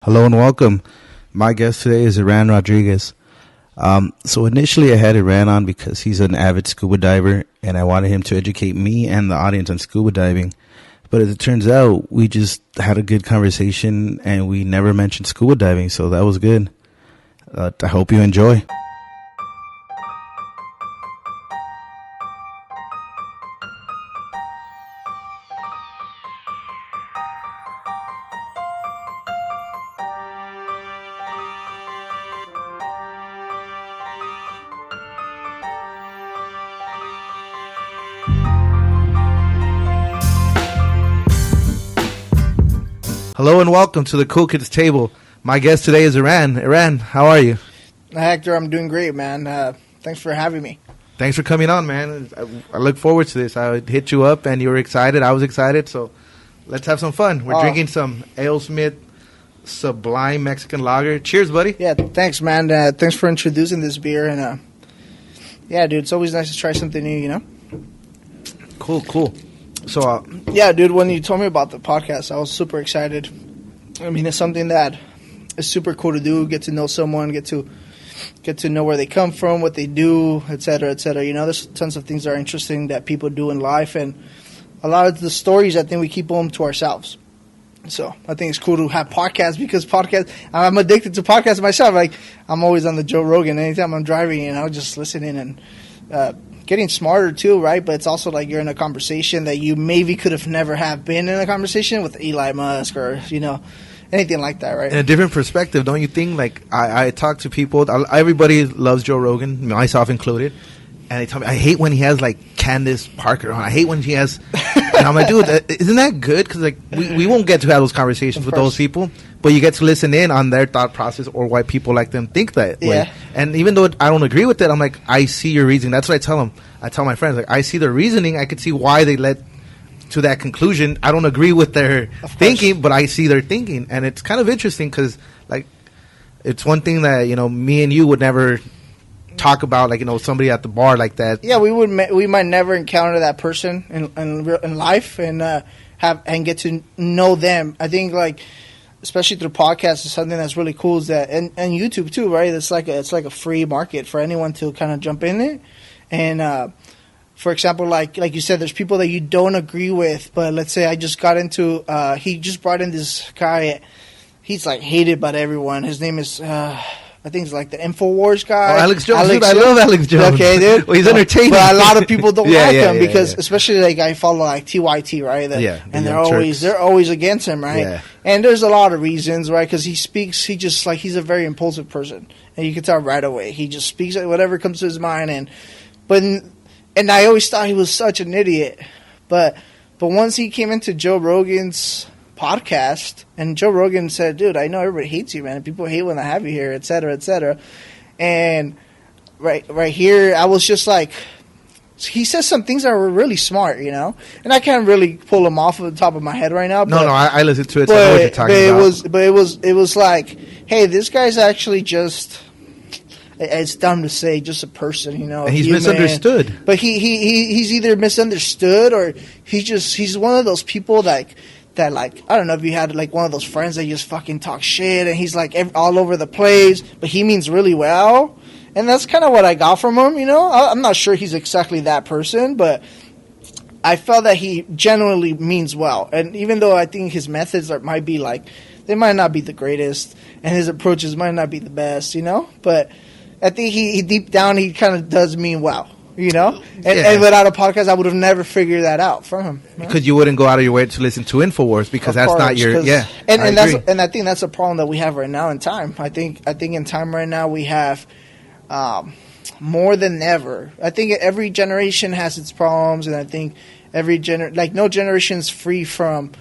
Hello and welcome. My guest today is Iran Rodriguez. So initially I had Iran on because he's an avid scuba diver and I wanted him to educate me and the audience on scuba diving. But as it turns out, we just had a good conversation and we never mentioned scuba diving, so that was good. I hope you enjoy. Hello and welcome to the Cool Kids Table. My guest today is Iran. Iran, how are you? Hector, I'm doing great, man. Thanks for having me. Thanks for coming on, man. I look forward to this. I hit you up and you were excited. I was excited, so let's have some fun. We're drinking some AleSmith Sublime Mexican Lager. Cheers, buddy. Yeah, thanks, man. Thanks for introducing this beer. And yeah, dude, it's always nice to try something new, you know? Cool. So, yeah, dude, when you told me about the podcast, I was super excited. I mean, it's something that is super cool to do, get to know someone, get to know where they come from, what they do, et cetera, et cetera. You know, there's tons of things that are interesting that people do in life, and a lot of the stories, I think we keep them to ourselves. So I think it's cool to have podcasts because I'm addicted to podcasts myself. Like, I'm always on the Joe Rogan. Anytime I'm driving, you know, just listening and getting smarter too, right? But it's also like you're in a conversation that you maybe could have never have been in a conversation with Eli Musk or, you know, anything like that, right? in a different perspective, don't you think? Like, I talk to people, everybody loves Joe Rogan, myself included, and they tell me, I hate when he has, like, Candace Parker on. I hate when he has, and I'm like, dude, isn't that good? Because, like, we won't get to have those conversations with those people, but you get to listen in on their thought process or why people like them think that way. And even though I don't agree with it, I'm like, I see your reasoning. That's what I tell them. I tell my friends, like, I see their reasoning. I could see why they led to that conclusion. I don't agree with their thinking, but I see their thinking. And it's kind of interesting because, like, it's one thing that, you know, me and you would never talk about, like, you know, somebody at the bar like that. Yeah, we might never encounter that person in life and get to know them. I think, like, especially through podcasts, is something that's really cool. Is that and YouTube too, right? It's like a free market for anyone to kind of jump in it. And for example, like you said, there's people that you don't agree with, but let's say I just got into. He just brought in this guy. He's like hated by everyone. His name is. I think it's like the InfoWars guy. Oh, Alex Jones. Dude, I love Alex Jones. Okay, dude. Well, he's entertaining. But a lot of people don't like him because, especially like I follow like TYT, right? And they're always against him, right? Yeah. And there's a lot of reasons, right? Because he's a very impulsive person, and you can tell right away. He just speaks whatever comes to his mind, and I always thought he was such an idiot, but once he came into Joe Rogan's podcast, and Joe Rogan said, dude, I know everybody hates you, man. People hate when I have you here, et cetera, et cetera. And right here, I was just like, he says some things that were really smart, you know? And I can't really pull them off of the top of my head right now. No, I listened to it, so I know what you're talking about. It was like, hey, this guy's actually just... It's dumb to say, just a person, you know. And he's misunderstood. But he's either misunderstood or he's one of those people that like, I don't know if you had like one of those friends that just fucking talk shit and he's like all over the place, but he means really well. And that's kind of what I got from him, you know. I'm not sure he's exactly that person, but I felt that he genuinely means well. And even though I think his methods might be like, they might not be the greatest and his approaches might not be the best, you know, but I think he deep down, he kind of does mean well, you know? And without a podcast, I would have never figured that out from him. You know? Because you wouldn't go out of your way to listen to InfoWars because that's not your, And I think that's a problem that we have right now in time. I think in time right now we have more than ever. I think every generation has its problems, and I think no generation is free from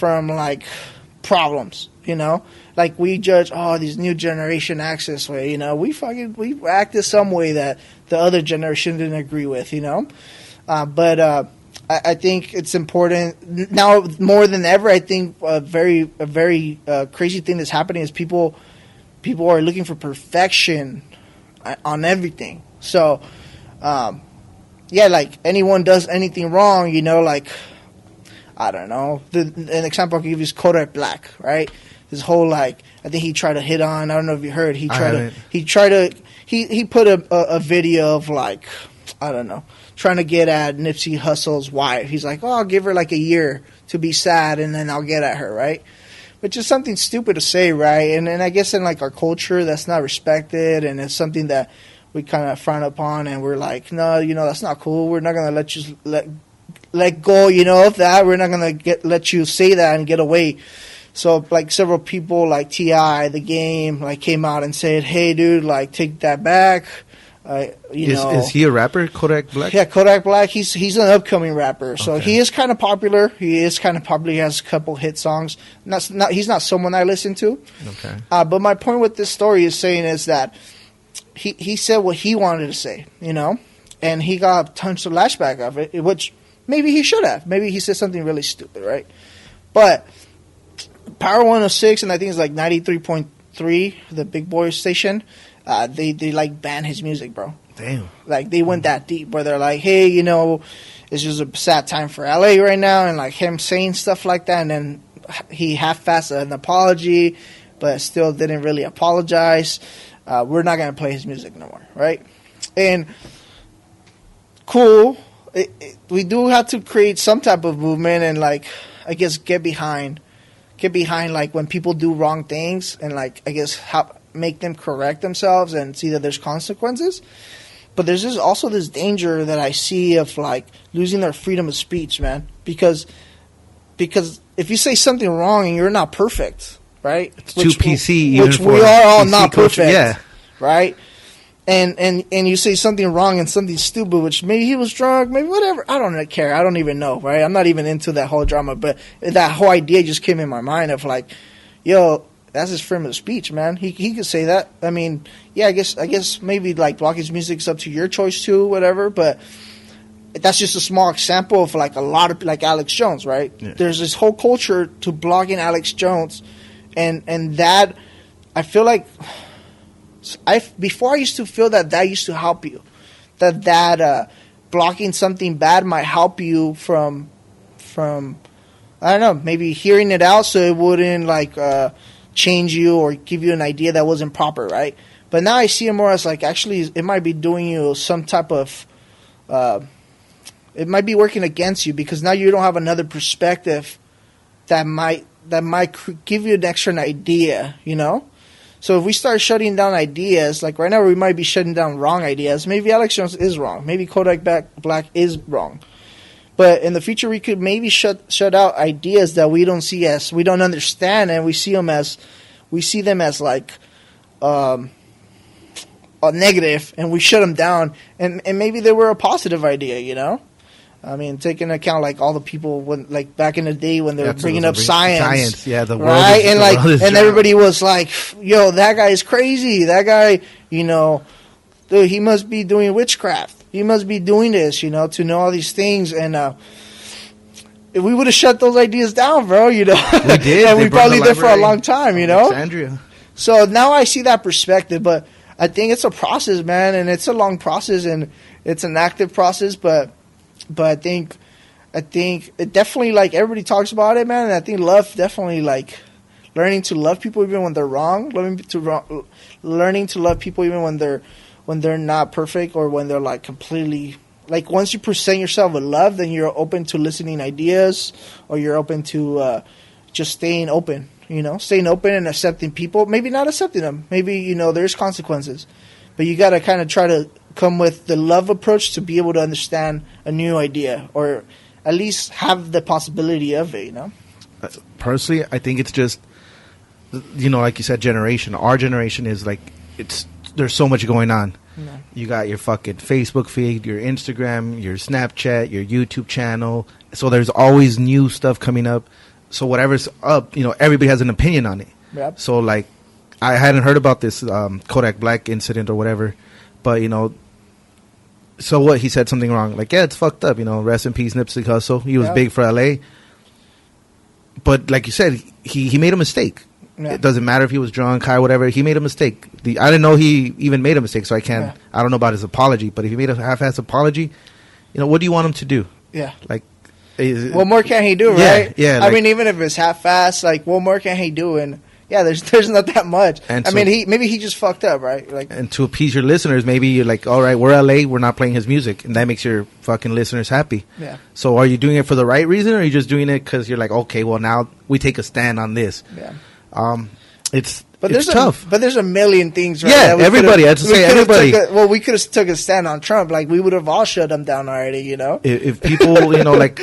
like problems, you know? Like, we judge, this new generation acts this way, you know. We acted some way that the other generation didn't agree with, you know. But I think it's important now more than ever. I think a very crazy thing that's happening is people are looking for perfection on everything. So, like anyone does anything wrong, you know, like, I don't know. An example I can give you is Kodak Black, right? his whole like. I think he tried to hit on. I don't know if you heard. He haven't. He put a video of like, I don't know, trying to get at Nipsey Hussle's wife. He's like, oh, I'll give her like a year to be sad, and then I'll get at her, right? Which is something stupid to say, right? And I guess in like our culture, that's not respected, and it's something that we kind of frown upon, and we're like, no, you know, that's not cool. We're not gonna let you let go, you know, of that. We're not gonna let you say that and get away. So like several people like T.I., The Game, like came out and said, hey, dude, like take that back. Is he a rapper, Kodak Black? Yeah, Kodak Black. He's an upcoming rapper, so Okay. he is kind of popular. He has a couple hit songs. He's not someone I listen to. Okay. But my point with this story is that he said what he wanted to say, you know, and he got tons of lashback of it, which maybe he should have. Maybe he said something really stupid, right? But Power 106, and I think it's like 93.3, the big boy station. They like ban his music, bro. Damn. Like they went that deep where they're like, hey, you know, it's just a sad time for LA right now, and like him saying stuff like that, and then he half-assed an apology, but still didn't really apologize. We're not gonna play his music no more, right? And cool, we do have to create some type of movement and like I guess get behind like when people do wrong things and like I guess make them correct themselves and see that there's consequences. But there's also this danger that I see of like losing their freedom of speech, man. Because if you say something wrong and you're not perfect, right? It's too PC, which we are all PC not culture, perfect, yeah. right? And you say something wrong and something stupid, which maybe he was drunk, maybe whatever. I don't care. I don't even know, right? I'm not even into that whole drama, but that whole idea just came in my mind of like, yo, that's his freedom of speech, man. He could say that. I mean, yeah, I guess maybe like block his music's up to your choice too, whatever. But that's just a small example of like a lot of like Alex Jones, right? Yeah. There's this whole culture to blocking Alex Jones, and that I feel like before I used to feel that used to help you, that blocking something bad might help you from I don't know, maybe hearing it out so it wouldn't like change you or give you an idea that wasn't proper, right? But now I see it more as like actually it might be doing you some type of it might be working against you because now you don't have another perspective that might give you an extra idea, you know? So if we start shutting down ideas, like right now we might be shutting down wrong ideas. Maybe Alex Jones is wrong. Maybe Kodak Black is wrong. But in the future, we could maybe shut out ideas that we don't understand, and we see them as like a negative, and we shut them down. And maybe they were a positive idea, you know. I mean, take into account like all the people when like back in the day when they were bringing up science, yeah, the world right, is, and like and everybody was like, "Yo, that guy is crazy. That guy, you know, dude, he must be doing witchcraft." He must be doing this, you know, to know all these things. And if we would have shut those ideas down, bro, you know. We did. And we probably did for a long time, you know. Alexandria. So now I see that perspective. But I think it's a process, man. And it's a long process. And it's an active process. But I think it definitely, like, everybody talks about it, man. And I think love definitely, like, learning to love people even when they're wrong. Learning to love people even when they're not perfect or when they're like completely like once you present yourself with love, then you're open to listening ideas or you're open to just staying open, you know, staying open and accepting people, maybe not accepting them. Maybe, you know, there's consequences, but you got to kind of try to come with the love approach to be able to understand a new idea or at least have the possibility of it, you know? Personally, I think it's just, you know, like you said, generation. Our generation is like, there's so much going on. No. You got your fucking Facebook feed, your Instagram, your Snapchat, your YouTube channel. So there's always new stuff coming up. So whatever's up, you know, everybody has an opinion on it. Yep. So like, I hadn't heard about this Kodak Black incident or whatever, but you know, so what? He said something wrong. Like, yeah, it's fucked up. You know, rest in peace, Nipsey Hussle. He was big for LA. But like you said, he made a mistake. Yeah. It doesn't matter if he was drunk, high, whatever. He made a mistake. I didn't know he even made a mistake, so I can't. Yeah. I don't know about his apology. But if he made a half-ass apology, you know, what do you want him to do? Yeah, like, what more can he do, right? Yeah. I mean, even if it's half-ass, like, what more can he do? And Yeah, there's not that much. And I so- mean, maybe he just fucked up, right? Like, And to appease your listeners, maybe you're like, all right, we're LA, we're not playing his music, and that makes your fucking listeners happy. yeah, So are you doing it for the right reason, or are you just doing it because you're like, okay, well now we take a stand on this? yeah. It's But it's tough. But there's a million things. Right, Yeah, that we everybody. I have to say everybody. we could have took a stand on Trump. Like, we would have all shut him down already. You know. If people, like,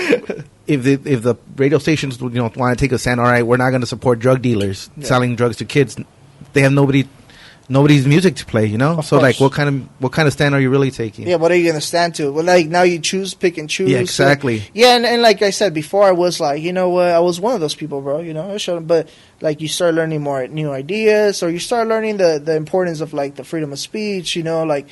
if the radio stations, want to take a stand, all right, we're not going to support drug dealers selling drugs to kids. They have nobody's music to play, Of So like, course. what kind of stand are you really taking? Yeah, what are you gonna stand to? Well, like, now you pick and choose. Yeah, exactly. Yeah, and like I said before, I was like, you know what, I was one of those people, bro. I showed, but like, you start learning more new ideas, or you start learning the importance of like the freedom of speech, like,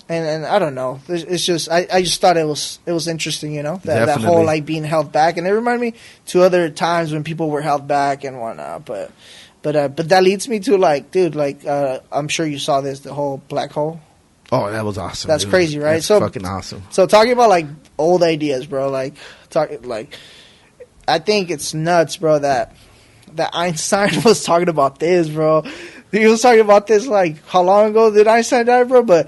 and I don't know. It's just I just thought it was interesting, that whole like being held back, and it reminded me to other times when people were held back and whatnot, but that leads me to like, dude, like, I'm sure you saw this, the whole black hole. Oh, that was awesome. That's dude. crazy, right? That's So fucking awesome. So talking about like old ideas, bro. Like, I think it's nuts, bro. That Einstein was talking about this, bro. He was talking about this like, how long ago did Einstein die, bro? But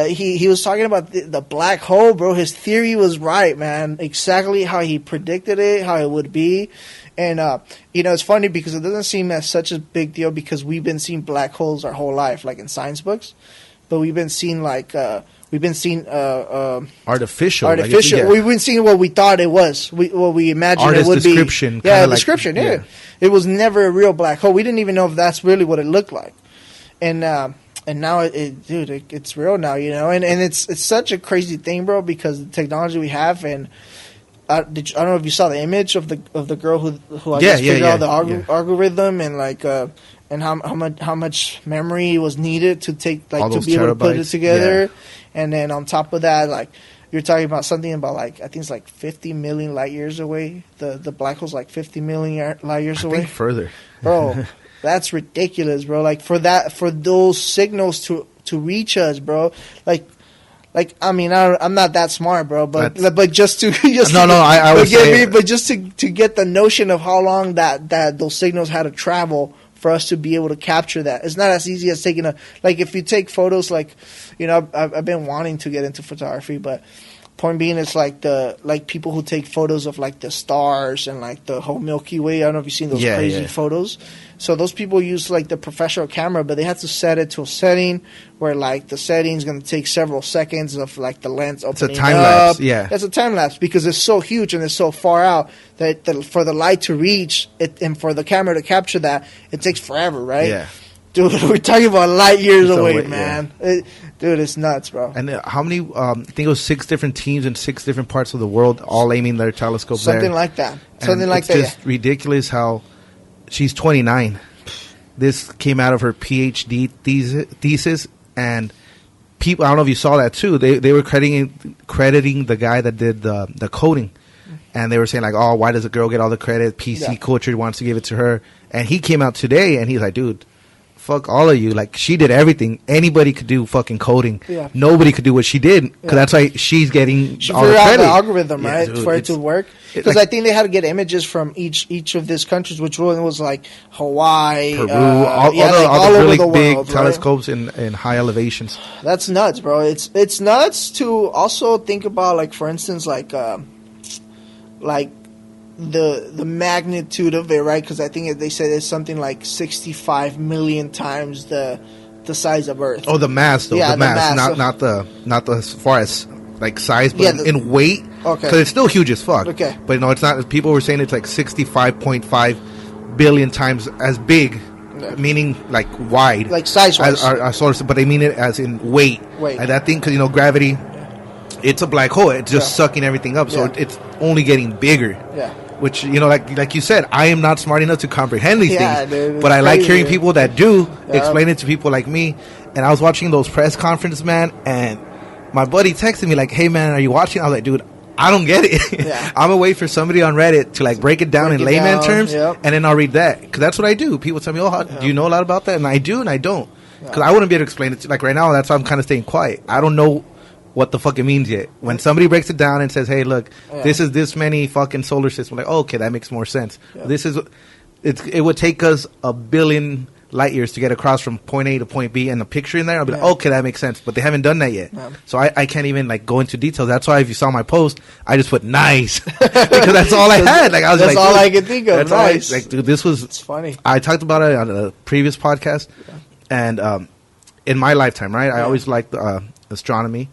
he was talking about the black hole, bro. His theory was right, man. Exactly how he predicted it, how it would be. And, it's funny because it doesn't seem as such a big deal because we've been seeing black holes our whole life, like in science books. But we've been seeing artificial. Yeah. We've been seeing what we thought it was, what we imagined Artist it would description, be. Yeah, kinda like- description. Yeah. yeah. It was never a real black hole. We didn't even know if that's really what it looked like. And now it's real now, and it's such a crazy thing, bro, because the technology we have. And I don't know if you saw the image of the girl who I guess figured out the algorithm, and like and how much memory was needed to take, like, all to those be able to put it terabytes. together. Yeah. And then on top of that, like, you're talking about something about, like, I think it's like 50 million light years away. The black hole's like 50 million light years I away. think further, Bro, that's ridiculous, bro. Like, for those signals to reach us, bro. Like, I mean, I'm not that smart, bro, but just to I would say, but just to get the notion of how long that those signals had to travel for us to be able to capture that. It's not as easy as taking if you take photos, like, I've been wanting to get into photography, but point being, it's like people who take photos of like the stars and like the whole Milky Way. I don't know if you've seen those crazy photos. So those people use like the professional camera, but they have to set it to a setting where like the setting is going to take several seconds of like the lens opening up. It's a time lapse, yeah. It's a time lapse because it's so huge and it's so far out that for the light to reach it and for the camera to capture that, it takes forever, right? Yeah. Dude, we're talking about light years So away, wait, man. Dude, it's nuts, bro. And how many? I think it was 6 different teams in 6 different parts of the world, all aiming their telescopes there. Something like that. It's just ridiculous how she's 29. This came out of her PhD thesis, and people. I don't know if you saw that too. They were crediting the guy that did the coding, and they were saying like, "Oh, why does the girl get all the credit? PC culture wants to give it to her." And he came out today, and he's like, "Dude, fuck all of you. Like, she did everything. Anybody could do fucking coding. Yeah. Nobody could do what she did, because that's why she's getting She all the figured out credit." the algorithm, right, dude, for it to work. Because I think they had to get images from each of these countries, which one was like Hawaii, Peru, all the over really the big world, right? telescopes in high elevations. That's nuts, bro. It's nuts to also think about, like, for instance, like the magnitude of it, right? Because I think they said it's something like 65 million times the size of Earth. Oh, the mass, though. Yeah, the mass, not the as far as like size, but in weight. Okay. Because it's still huge as fuck. Okay. But it's not. People were saying it's like 65.5 billion times as big, meaning like wide, like size-wise. Our source, but they mean it as in weight. And that thing, because gravity, it's a black hole. It's just sucking everything up, so it's only getting bigger. Yeah. Which, like you said, I am not smart enough to comprehend these things. Dude, but I like crazy, hearing people that do Yeah. explain it to people like me. And I was watching those press conferences, man, and my buddy texted me like, "Hey, man, are you watching?" I was like, "Dude, I don't get it." Yeah. I'm gonna wait for somebody on Reddit to like break it down in layman terms, yep. and then I'll read that, because that's what I do. People tell me, "Oh, do you know a lot about that?" And I do, and I don't, because I wouldn't be able to explain it to, like, right now. That's why I'm kind of staying quiet. I don't know what the fuck it means yet. When somebody breaks it down and says, "Hey, look, this is this many fucking solar systems," I'm like, oh, okay, that makes more sense. This is it would take us a billion light years to get across from point A to point B, and a picture in there, I'll be like, okay, that makes sense. But they haven't done that yet, so I can't even like go into details. That's why if you saw my post, I just put nice because that's all I had. Like I was that's like, all I could think of. Nice. Like, dude, this was. It's funny. I talked about it on a previous podcast, and in my lifetime, right, I always liked astronomy,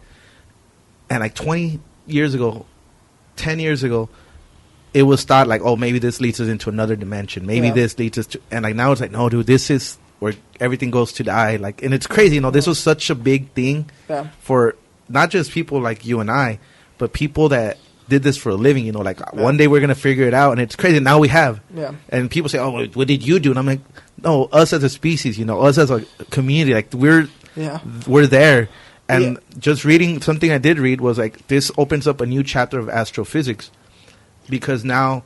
and like 20 years ago, 10 years ago, it was thought like, oh, maybe this leads us into another dimension. Maybe this leads us to, and like now it's like, no, dude, this is where everything goes to die. Like, and it's crazy, you know. This was such a big thing for not just people like you and I, but people that did this for a living. You know, like one day we're gonna figure it out, and it's crazy. Now we have. Yeah. And people say, oh, what did you do? And I'm like, no, us as a species, you know, us as a community, like we're there. And just reading something I did read was like this opens up a new chapter of astrophysics. Because now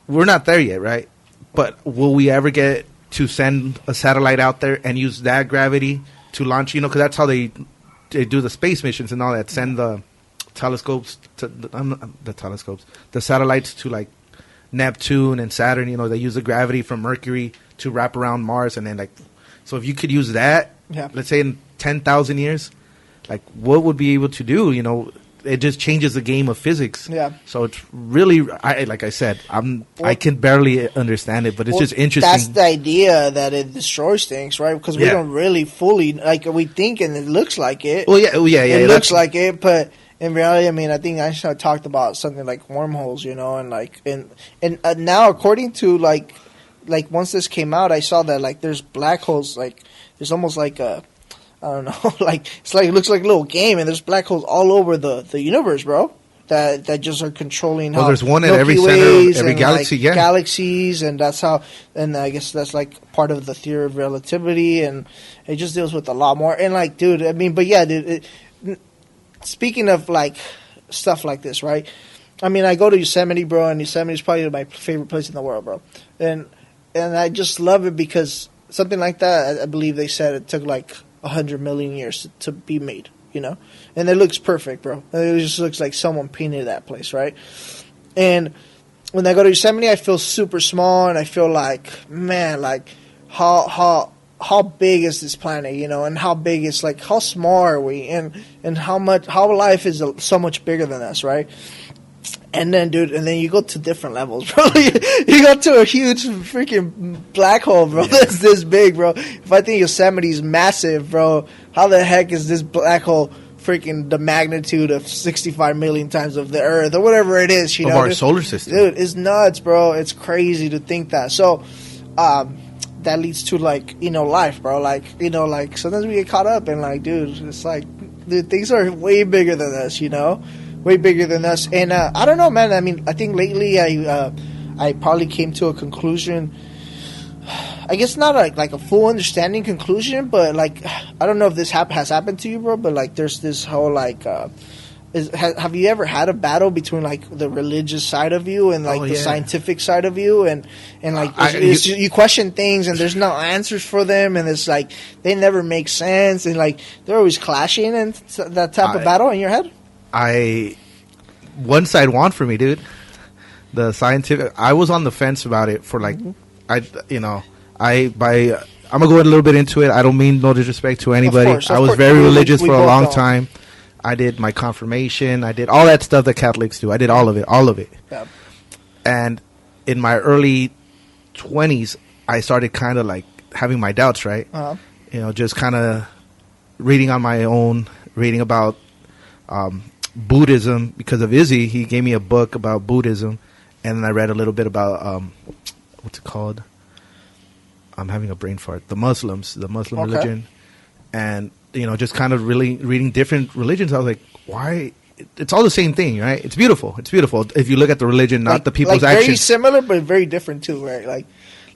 we're not there yet, right? But will we ever get to send a satellite out there and use that gravity to launch? You know, because that's how they do the space missions and all that. Send the telescopes to the satellites to like Neptune and Saturn. You know, they use the gravity from Mercury to wrap around Mars, and then like, so if you could use that, let's say in 10,000 years, like what would be able to do? You know. It just changes the game of physics. Yeah. So it's really, like I said, I can barely understand it, but it's just interesting. That's the idea, that it destroys things, right? Because we don't really fully, like we think, and it looks like it. Well, yeah. It looks like it, but in reality, I mean, I think Einstein talked about something like wormholes, you know, and like, and now according to like once this came out, I saw that like there's black holes, like there's almost like a, I don't know, like it's like it looks like a little game, and there's black holes all over the universe, bro. That just are controlling. Well, there's one at every center, of every galaxy, like galaxies, and that's how. And I guess that's like part of the theory of relativity, and it just deals with a lot more. And like, dude, I mean, but yeah, dude. Speaking of like stuff like this, right? I mean, I go to Yosemite, bro, and Yosemite is probably my favorite place in the world, bro. And I just love it because something like that, I believe they said it took like 100 million years to be made, you know? And it looks perfect, bro. It just looks like someone painted that place, right? And when I go to Yosemite, I feel super small, and I feel like, man, like, how big is this planet, you know? And how big is, like, how small are we? And how life is so much bigger than us, right? And then, dude, you go to different levels, bro. You go to a huge freaking black hole, bro. That's this big, bro. If I think Yosemite's massive, bro, how the heck is this black hole freaking the magnitude of 65 million times of the Earth or whatever it is, you know? Of our solar system. Dude, it's nuts, bro. It's crazy to think that. So, that leads to, like, you know, life, bro. Like, you know, like, sometimes we get caught up and, like, dude, it's like, dude, things are way bigger than us, you know? Way bigger than us. And I don't know, man. I mean, I think lately I probably came to a conclusion. I guess not like a full understanding conclusion, but like I don't know if this has happened to you, bro. But like, there's this whole like, have you ever had a battle between like the religious side of you and like the scientific side of you, and like you question things and there's no answers for them, and it's like they never make sense, and like they're always clashing, and that type of battle in your head. One side won for me, dude. The scientific, I was on the fence about it for like, I'm gonna go a little bit into it. I don't mean no disrespect to anybody. I was very religious for a long time. I did my confirmation. I did all that stuff that Catholics do. I did all of it. Yeah. And in my early 20s, I started kind of like having my doubts, right? Uh-huh. You know, just kind of reading on my own, reading about Buddhism because of Izzy. He gave me a book about Buddhism, and then I read a little bit about what's it called? I'm having a brain fart. The Muslim religion, and you know, just kind of really reading different religions. I was like, why? It's all the same thing, right? It's beautiful. It's beautiful if you look at the religion, not the people's actions. Very similar, but very different too, right?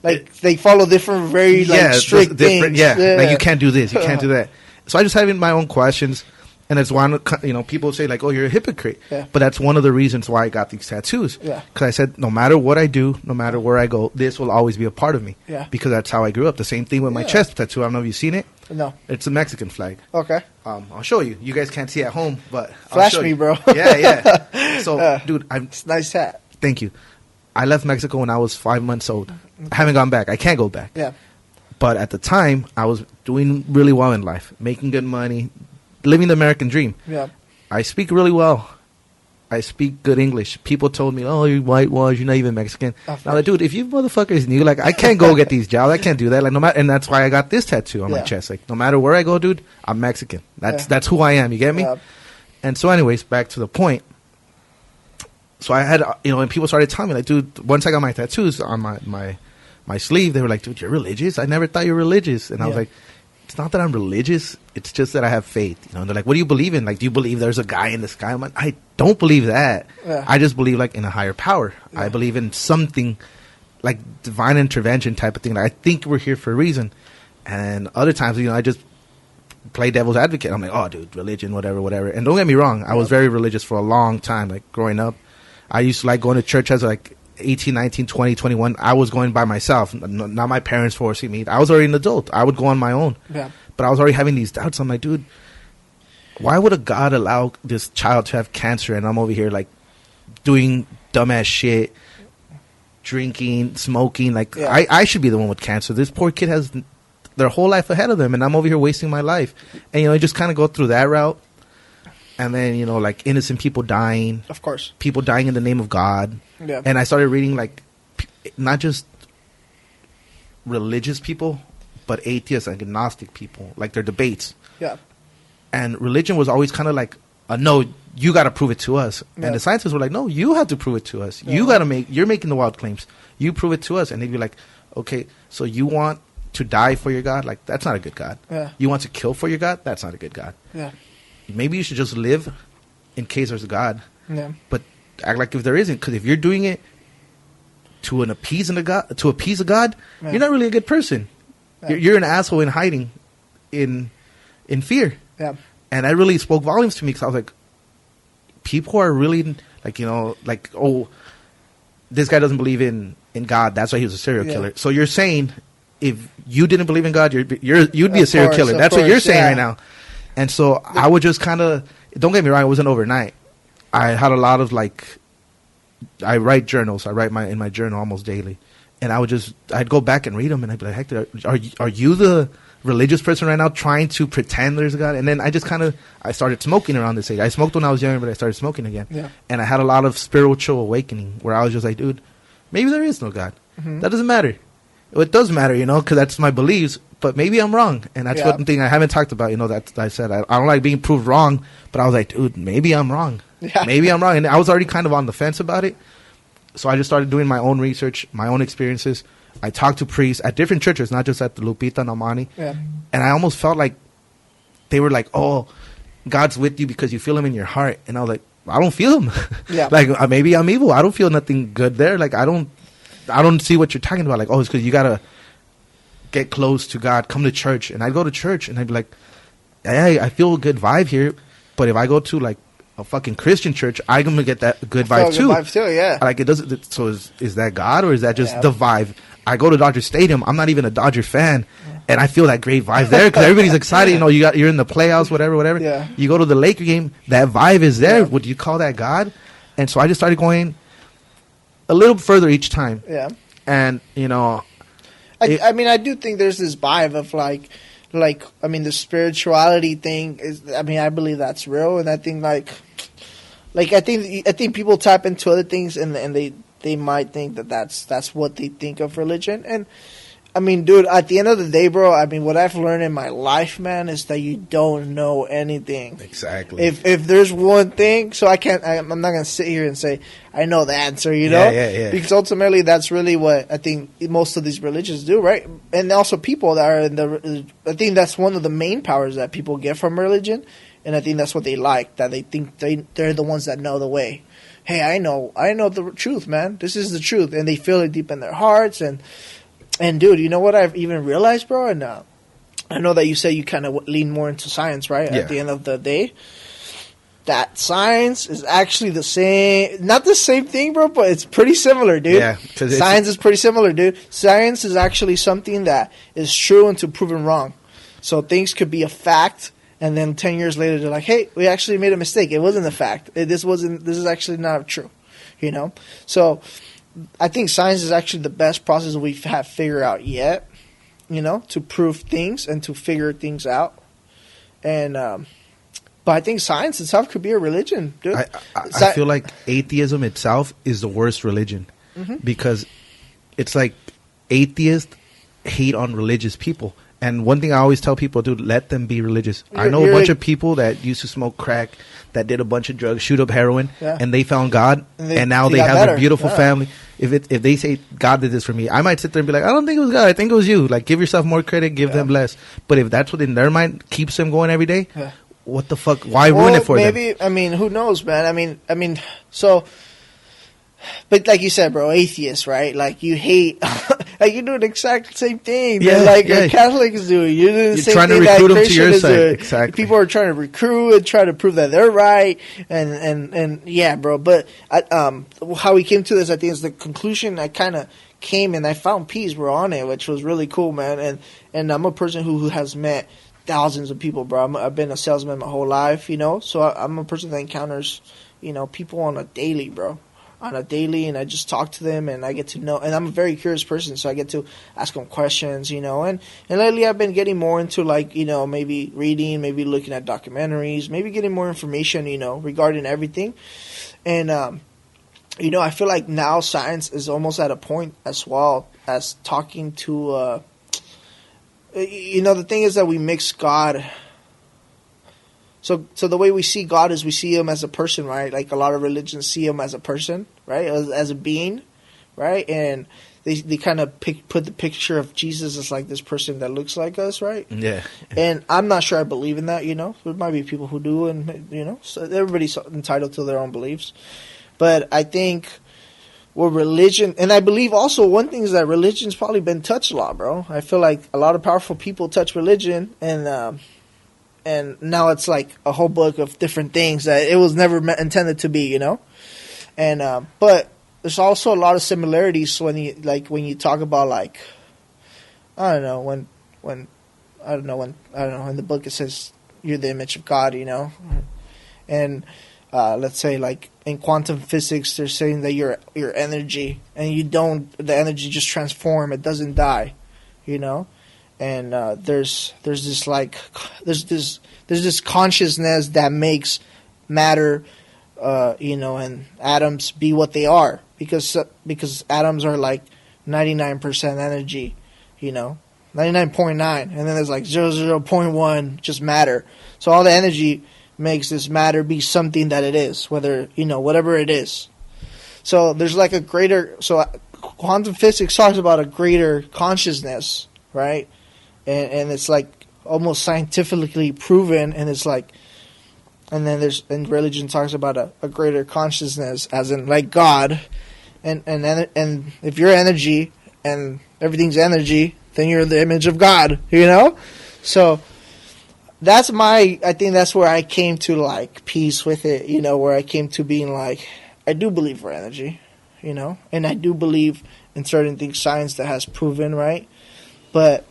Like they follow different, very strict things. Yeah, like you can't do this, you can't do that. So I just have my own questions. And it's one, you know, people say like, "Oh, you're a hypocrite," but that's one of the reasons why I got these tattoos. Yeah, because I said, no matter what I do, no matter where I go, this will always be a part of me. Yeah, because that's how I grew up. The same thing with my chest tattoo. I don't know if you've seen it. No, it's a Mexican flag. Okay, I'll show you. You guys can't see at home, but flash me, bro. Yeah. So, dude, it's a nice hat. Thank you. I left Mexico when I was 5 months old. I haven't gone back. I can't go back. Yeah. But at the time, I was doing really well in life, making good money, living the American dream. Yeah. I speak really well. I speak good English. People told me, "Oh, you're whitewash. You're not even Mexican." Oh, Now, like, dude, if you motherfuckers knew, like, I can't go get these jobs. I can't do that. Like, no matter, and that's why I got this tattoo on my chest. Like, no matter where I go, dude, I'm Mexican. That's who I am. You get me? Yeah. And so, anyways, back to the point. So I had, and people started telling me, like, dude, once I got my tattoos on my sleeve, they were like, dude, you're religious? I never thought you were religious. And I was like, it's not that I'm religious. It's just that I have faith. And they're like, what do you believe in? Like, do you believe there's a guy in the sky? I'm like, I don't believe that. Yeah. I just believe, like, in a higher power. Yeah. I believe in something like divine intervention type of thing. Like, I think we're here for a reason. And other times, I just play devil's advocate. I'm like, oh, dude, religion, whatever. And don't get me wrong. I was very religious for a long time, like, growing up. I used to like going to church as like 18, 19, 20, 21. I was going by myself, not my parents forcing me. I was already an adult. I would go on my own. Yeah. But I was already having these doubts. I'm like, dude, why would a God allow this child to have cancer and I'm over here like doing dumbass shit, drinking, smoking? Like, I should be the one with cancer. This poor kid has their whole life ahead of them and I'm over here wasting my life. And, I just kind of go through that route. And then, like innocent people dying. Of course. People dying in the name of God. Yeah. And I started reading like not just religious people, but atheists and agnostic people, like their debates. Yeah. And religion was always kind of like, no, you got to prove it to us. Yeah. And the scientists were like, no, you have to prove it to us. Yeah. You're making the wild claims. You prove it to us. And they'd be like, okay, so you want to die for your God? Like, that's not a good God. Yeah. You want to kill for your God? That's not a good God. Yeah. Maybe you should just live in case there's a God. Yeah. But act like if there isn't. Because if you're doing it to appease a God, yeah. You're not really a good person. Yeah. You're an asshole in hiding, in fear. Yeah. And that really spoke volumes to me because I was like, people are really like, like, oh, this guy doesn't believe in God. That's why he was a serial killer. So you're saying if you didn't believe in God, you'd be a serial killer. That's what you're saying right now. And so I would just kind of, don't get me wrong, it wasn't overnight. I had a lot of I write journals. I write in my journal almost daily. And I'd go back and read them and I'd be like, Hector, are you the religious person right now trying to pretend there's a God? And then I just I started smoking around this age. I smoked when I was younger, but I started smoking again. Yeah. And I had a lot of spiritual awakening where I was just like, dude, maybe there is no God. Mm-hmm. That doesn't matter. It does matter, because that's my beliefs. But maybe I'm wrong, and that's one thing I haven't talked about. That I said I don't like being proved wrong, but I was like, dude, maybe I'm wrong. Yeah. Maybe I'm wrong, and I was already kind of on the fence about it. So I just started doing my own research, my own experiences. I talked to priests at different churches, not just at the Lupita and Amani. Yeah. And I almost felt like they were like, "Oh, God's with you because you feel Him in your heart," and I was like, "I don't feel Him. Yeah. Like maybe I'm evil. I don't feel nothing good there. Like I don't see what you're talking about. Like, oh, it's because you gotta get close to God, come to church." And I'd go to church and I'd be like, hey, I feel a good vibe here, but if I go to like a fucking Christian church, I'm gonna get that good vibe too. Good vibe too, yeah. Like it doesn't. So is that God or is that just the vibe? I go to Dodger Stadium. I'm not even a Dodger fan, and I feel that great vibe there because everybody's excited. You're in the playoffs, whatever. Yeah. You go to the Laker game, that vibe is there. Yeah. Would you call that God? And so I just started going a little further each time. Yeah. And I mean, I do think there's this vibe of the spirituality thing is. I mean, I believe that's real, and I think I think people tap into other things, and they might think that's what they think of religion. And I mean, dude, at the end of the day, bro, I mean, what I've learned in my life, man, is that you don't know anything. Exactly. If there's one thing, so I'm not gonna sit here and say I know the answer, Yeah. Because ultimately, that's really what I think most of these religions do, right? And also people that are I think that's one of the main powers that people get from religion, and I think that's what they like, that they think they're the ones that know the way. Hey, I know the truth, man. This is the truth, and they feel it deep in their hearts. And dude, you know what I've even realized, bro? And I know that you say you kind of lean more into science, right? Yeah. At the end of the day, that science is actually the same, not the same thing, bro, but it's pretty similar, dude. Yeah, science is pretty similar, dude. Science is actually something that is true until proven wrong. So things could be a fact, and then 10 years later, they're like, "Hey, we actually made a mistake. It wasn't a fact. This is actually not true," So I think science is actually the best process we have figured out yet, to prove things and to figure things out. And but I think science itself could be a religion, dude. I feel like atheism itself is the worst religion because it's like atheists hate on religious people. And one thing I always tell people, dude, let them be religious. I know a bunch of people that used to smoke crack, that did a bunch of drugs, shoot up heroin, and they found God, and now they have better. a beautiful family. If they say God did this for me, I might sit there and be like, I don't think it was God. I think it was you. Like, give yourself more credit, give them less. But if that's what in their mind keeps them going every day, what the fuck? Why ruin it for them? Maybe, I mean, who knows, man? I mean, so. But like you said, bro, atheists, right? Like, you hate, like, you do the exact same thing that Catholics do. You do the same trying thing to recruit that them to your Christians side. do. Exactly. People are trying to recruit and try to prove that they're right, and yeah, bro. But how we came to this, I think, is the conclusion. I kind of came and I found peace, bro, on it, which was really cool, man. And I'm a person who has met thousands of people, bro. I've been a salesman my whole life, so I'm a person that encounters, people on a daily, bro. On a daily, and I just talk to them, and I get to know, and I'm a very curious person, so I get to ask them questions, and lately I've been getting more into, like, maybe reading, maybe looking at documentaries, maybe getting more information, regarding everything, and, I feel like now science is almost at a point as well as talking to, the thing is that we mix God. So the way we see God is we see him as a person, right? Like, a lot of religions see him as a person, right? As a being, right? And they kind of put the picture of Jesus as like this person that looks like us, right? Yeah. And I'm not sure I believe in that, There might be people who do, and, so everybody's entitled to their own beliefs. But I think what religion, and I believe also one thing is that religion's probably been touched a lot, bro. I feel like a lot of powerful people touch religion, and now it's like a whole book of different things that it was never intended to be, And but there's also a lot of similarities when you talk about, like, I don't know, when in the book it says you're the image of God, and let's say, like, in quantum physics they're saying that you're energy, and the energy just transform, it doesn't die, And there's this consciousness that makes matter, and atoms be what they are, because atoms are like 99% energy, 99.9, and then there's like 0.1 just matter. So all the energy makes this matter be something that it is, whether whatever it is. So there's like a greater. So quantum physics talks about a greater consciousness, right? And it's like almost scientifically proven, and it's like, and then religion talks about a greater consciousness, as in like God, and if you're energy and everything's energy, then you're the image of God, So I think that's where I came to, like, peace with it, where I came to being like, I do believe we're energy, and I do believe in certain things science that has proven, right, but.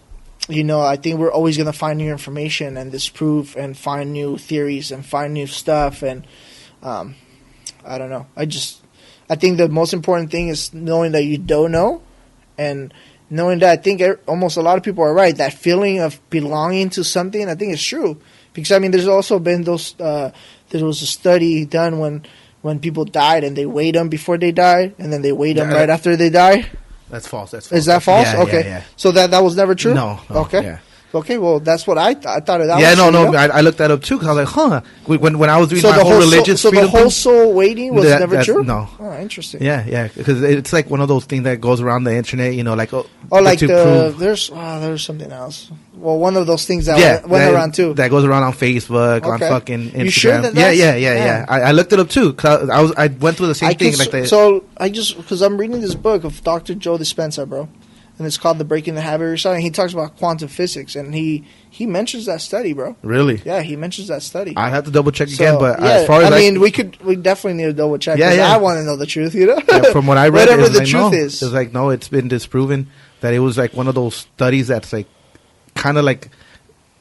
I think we're always going to find new information and disprove and find new theories and find new stuff. And I don't know. I think the most important thing is knowing that you don't know, and knowing that I think almost a lot of people are right. That feeling of belonging to something, I think is true. Because, there's also been those, there was a study done when people died and they weighed them before they died, and then they weighed them right after they die. That's false. Is that false? Yeah, okay. Yeah. So that was never true? No. Okay. Yeah. Okay, well, that's what I thought of that. Yeah, was no. I looked that up too, because I was like, when I was reading my whole religious so freedom the whole thing, soul waiting was never true? No. Oh, interesting. Yeah, because it's like one of those things that goes around the internet, like like there's something else. Well, one of those things that went around too. That goes around on Facebook, on fucking Instagram. You sure that yeah. I looked it up too, because I went through the same thing. Because I'm reading this book of Dr. Joe Dispenza, bro. And it's called The Breaking the Habit of Recycling. He talks about quantum physics, and he mentions that study, bro. Really? Yeah, he mentions that study. I have to double check again, but as far as we definitely need to double check. Yeah. I want to know the truth, from what I read, whatever the truth is, it's like no, it's been disproven that it was like one of those studies that's like kind of like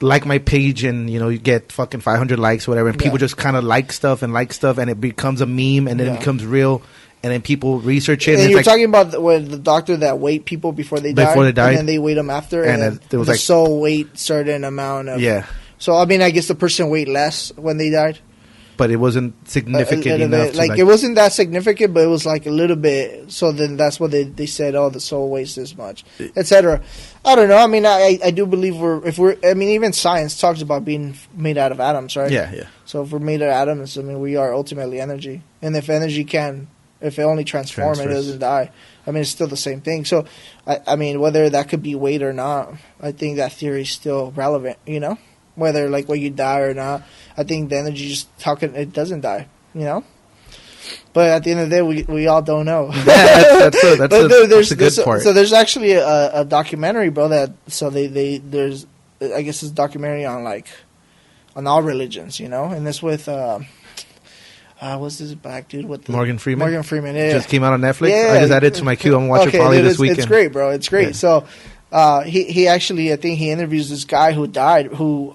my page, and you get fucking 500 likes or whatever, and people just kind of like stuff, and it becomes a meme, and then it becomes real. and then people research it. And it's you're like, talking about the doctor that wait people before they die, Before they die. and then they wait them after, And and then there was the like- soul wait certain amount of. yeah, So I mean, I guess the person wait less when they died. but it wasn't significant A little enough. bit. Like, it wasn't that significant, but it was like a little bit. So then that's what they said. Oh, the soul weighs this much, etc. I don't know. I mean, I do believe I mean, even science talks about being made out of atoms, right? yeah, yeah. So if we're made out of atoms, I mean, we are ultimately energy. And if energy if it only transforms, it Transfers. doesn't die. I mean, it's still the same thing. So, I mean, whether that could be weight or not, I think that theory is still relevant, you know? Whether, like, when you die or not, I think the energy it doesn't die, you know? But at the end of the day, we all don't know. That's a good part. So there's actually a documentary, bro, there's, I guess it's a documentary on all religions, you know? And this with, what's this black dude with Morgan Freeman? Morgan Freeman, yeah. Just came out on Netflix. Yeah. I just added it to my queue. I'm watching probably dude, this weekend. It's great, bro. It's great. Yeah. So, he actually, I think he interviews this guy who died, who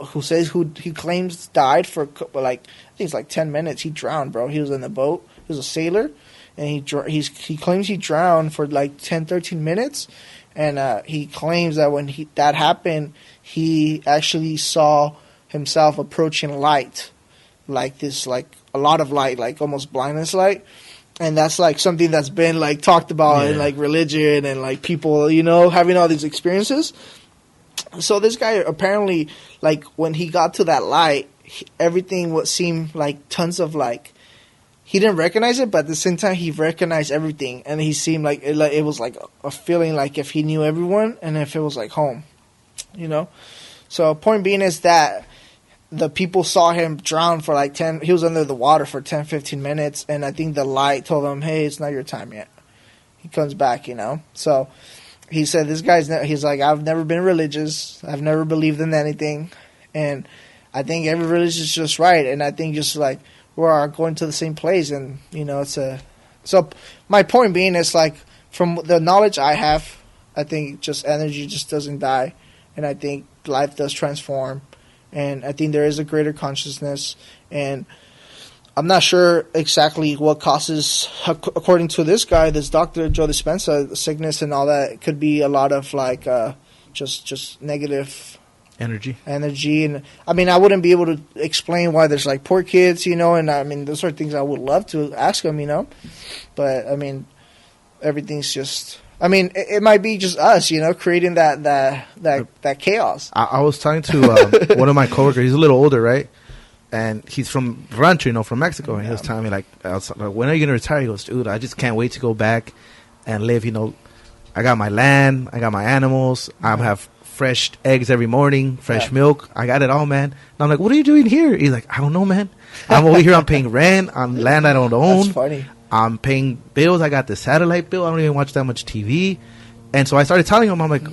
he claims died for I think it's like 10 minutes. He drowned, bro. He was in the boat. He was a sailor, and he claims he drowned for like 10, 13 minutes, and he claims that when that happened, he actually saw himself approaching light, like this, like a lot of light, like almost blindness light. And that's like something that's been like talked about in like religion and like people, you know, having all these experiences. So this guy apparently, like, when he got to that light, everything would seem like tons of like, he didn't recognize it, but at the same time he recognized everything, and he seemed like it was like a feeling like if he knew everyone and if it was like home, you know. So point being is that the people saw him drown for like he was under the water for 10, 15 minutes, and I think the light told him, hey, it's not your time yet. He comes back, you know. So he said, he's like, I've never been religious. I've never believed in anything. And I think every religion is just right. And I think just like we're going to the same place. And, you know, so my point being is like, from the knowledge I have, I think just energy just doesn't die. And I think life does transform. And I think there is a greater consciousness, and I'm not sure exactly what causes, according to this guy, this Dr. Joe Dispenza, sickness and all that. It could be a lot of like just negative energy. And I mean, I wouldn't be able to explain why there's like poor kids, you know, and I mean, those are things I would love to ask him, you know, but I mean, everything's just. I mean, it might be just us, you know, creating that chaos. I was talking to one of my coworkers. He's a little older, right? And he's from Rancho, you know, from Mexico. And he was telling me, like, when are you going to retire? He goes, dude, I just can't wait to go back and live, you know. I got my land. I got my animals. I have fresh eggs every morning, fresh milk. I got it all, man. And I'm like, what are you doing here? He's like, I don't know, man. I'm over here. I'm paying rent on land I don't own. That's funny. I'm paying bills. I got the satellite bill. I don't even watch that much TV. And so I started telling him, I'm like,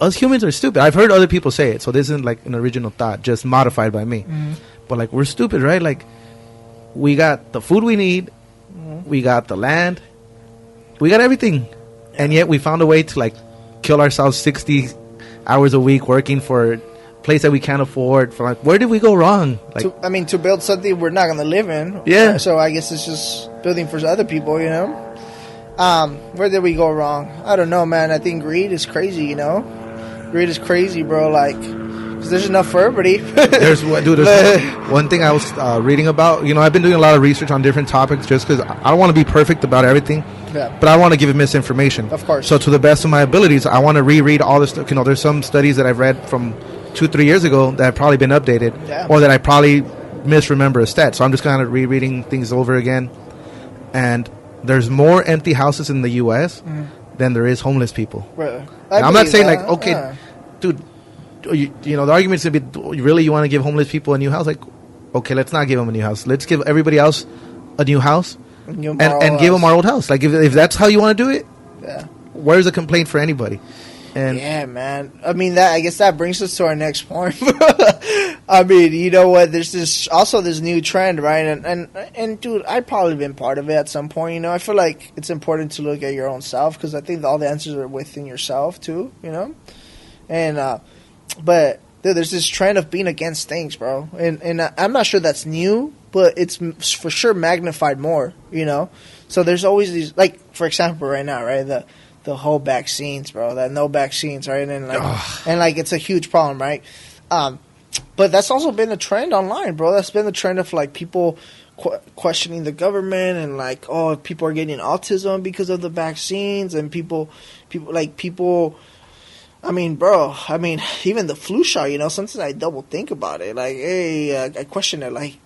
us humans are stupid. I've heard other people say it, so this isn't like an original thought, just modified by me. Mm-hmm. But like, we're stupid, right? Like, we got the food we need. Mm-hmm. We got the land. We got everything. And yet we found a way to like kill ourselves 60 hours a week working for a place that we can't afford. For like, where did we go wrong? Like, to build something we're not going to live in. Yeah. So I guess it's just building for other people, you know? Where did we go wrong? I don't know, man. I think greed is crazy, you know? Greed is crazy, bro. Like, 'cause there's enough for everybody. there's one thing I was reading about. You know, I've been doing a lot of research on different topics just because I don't want to be perfect about everything. Yeah. But I want to give misinformation. Of course. So to the best of my abilities, I want to reread all this stuff. You know, there's some studies that I've read from 2-3 years ago that have probably been updated, or that I probably misremember a stat. So I'm just kind of rereading things over again. And there's more empty houses in the U.S. Than there is homeless people. Right. I'm not saying like, okay, dude, you know, the argument's going to be, really, you want to give homeless people a new house? Like, okay, let's not give them a new house. Let's give everybody else a new house and give them our old house. Like, if that's how you want to do it, where's the complaint for anybody? And yeah, man. I mean, I guess that brings us to our next point. I mean, you know what? There's this new trend, right? And dude, I've probably been part of it at some point. You know, I feel like it's important to look at your own self because I think all the answers are within yourself too. You know, and but dude, there's this trend of being against things, bro. And I'm not sure that's new, but it's for sure magnified more, you know? So there's always these, like, for example, right now, right, the whole vaccines, bro, that no vaccines, right? And like it's a huge problem, right? But that's also been a trend online, bro. That's been the trend of like people questioning the government and like, oh, people are getting autism because of the vaccines, and people. I mean, bro. I mean, even the flu shot. You know, sometimes I double think about it. Like, hey, I question it. Like,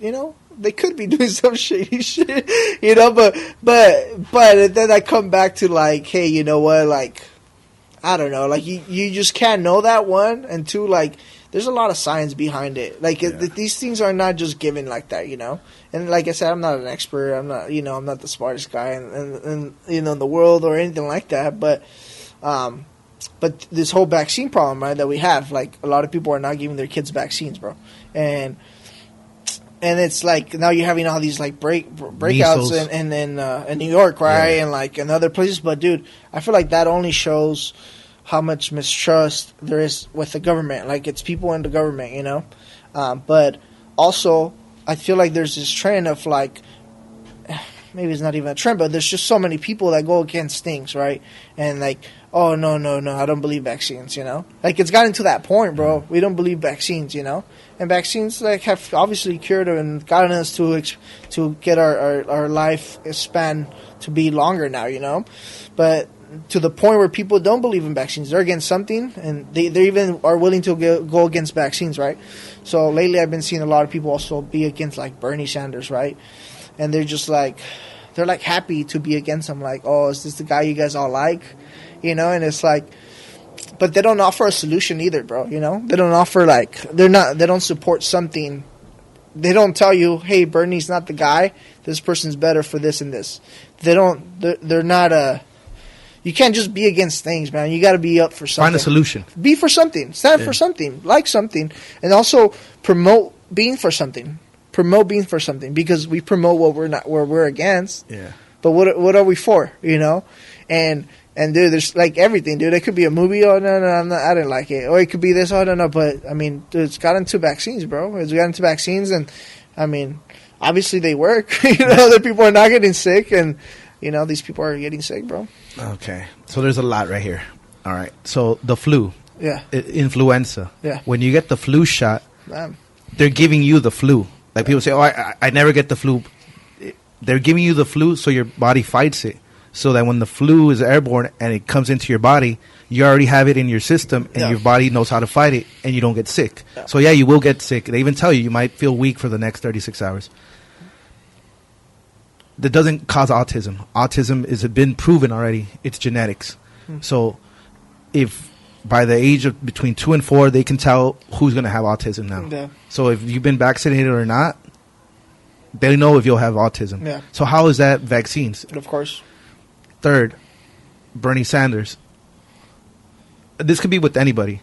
you know, they could be doing some shady shit. You know, but then I come back to like, hey, you know what? Like, I don't know. Like, you just can't know that, one, and two, like, there's a lot of science behind it. Like, these things are not just given like that, you know? And like I said, I'm not an expert. I'm not, you know, I'm not the smartest guy in you know, in the world or anything like that. But this whole vaccine problem, right, that we have, like, a lot of people are not giving their kids vaccines, bro. And it's like now you're having all these like breakouts in New York, right, and like in other places. But dude, I feel like that only shows how much mistrust there is with the government. Like, it's people in the government, you know. But also, I feel like there's this trend of like, maybe it's not even a trend, but there's just so many people that go against things, right? And like, oh no, I don't believe vaccines, you know. Like, it's gotten to that point, bro. We don't believe vaccines, you know. And vaccines like have obviously cured and gotten us to get our life span to be longer now, you know. But to the point where people don't believe in vaccines, they're against something, and they even are willing to go against vaccines, right? So lately, I've been seeing a lot of people also be against like Bernie Sanders, right? And they're just like, they're like happy to be against him, like, oh, is this the guy you guys all like, you know? And it's like, but they don't offer a solution either, bro. You know, they don't offer like they don't support something. They don't tell you, hey, Bernie's not the guy. This person's better for this and this. They don't. They're not a. You can't just be against things, man. You got to be up for something. Find a solution. Be for something. Stand for something. Like something, and also promote being for something. Promote being for something, because we promote what we're against. Yeah. But what are we for? You know, and dude, there's like everything, dude. It could be a movie. Oh no, I didn't like it. Or it could be this. Oh no. But I mean, dude, it's got into vaccines, bro. It's got into vaccines, and I mean, obviously they work. You know, that people are not getting sick, and you know, these people are getting sick, bro. Okay, so there's a lot right here. All right, so the flu, influenza. Yeah. When you get the flu shot, they're giving you the flu. Like people say, oh, I never get the flu. They're giving you the flu so your body fights it. So that when the flu is airborne and it comes into your body, you already have it in your system, and your body knows how to fight it, and you don't get sick. Yeah. So, you will get sick. They even tell you might feel weak for the next 36 hours. That doesn't cause autism. Autism has been proven already. It's genetics. So if by the age of between 2 and 4, they can tell who's going to have autism now. Yeah. So if you've been vaccinated or not, they know if you'll have autism. Yeah. So how is that vaccines? Of course. Third, Bernie Sanders. This could be with anybody,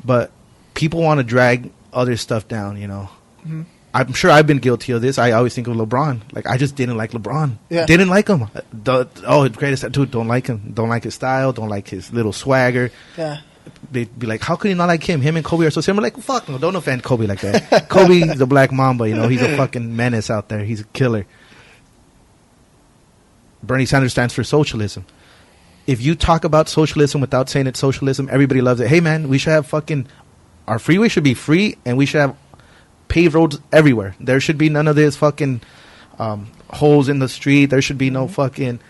but people want to drag other stuff down, you know. Mm-hmm. I'm sure I've been guilty of this. I always think of LeBron. Like, I just didn't like LeBron. Yeah. Didn't like him. Greatest dude, don't like him. Don't like his style. Don't like his little swagger. Yeah. They'd be like, how could you not like him? Him and Kobe are so similar. Like, fuck no, don't offend Kobe like that. Kobe's the Black Mamba, you know. He's a fucking menace out there. He's a killer. Bernie Sanders stands for socialism. If you talk about socialism without saying it's socialism, everybody loves it. Hey, man, we should have our freeway should be free, and we should have paved roads everywhere. There should be none of this fucking holes in the street. There should be no fucking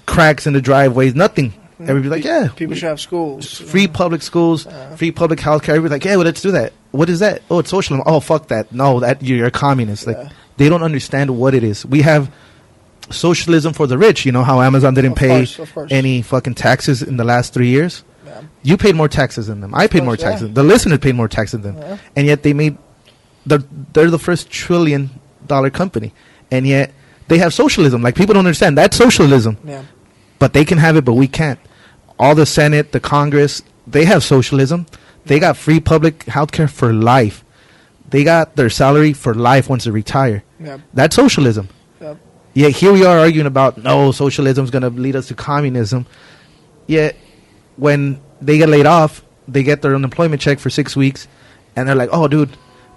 cracks in the driveways. Nothing. Everybody's like, yeah. People should have schools. Free public schools, free public health care. Everybody's like, yeah, well, let's do that. What is that? Oh, it's socialism. Oh, fuck that. No, you're a communist. Like, they don't understand what it is. We have socialism for the rich. You know how Amazon didn't pay any fucking taxes in the last 3 years? Yeah. You paid more taxes than them. I paid more taxes. The listeners paid more taxes than them. Yeah. And yet they made... They're the first $1 trillion company, and yet they have socialism. Like, people don't understand that's socialism. Yeah. But they can have it, but we can't. All the Senate, the Congress, they have socialism. They got free public health care for life. They got their salary for life once they retire. Yeah. That's socialism. Yeah. Yet here we are arguing about, no, socialism is going to lead us to communism. Yet when they get laid off, they get their unemployment check for 6 weeks, and they're like, oh, dude,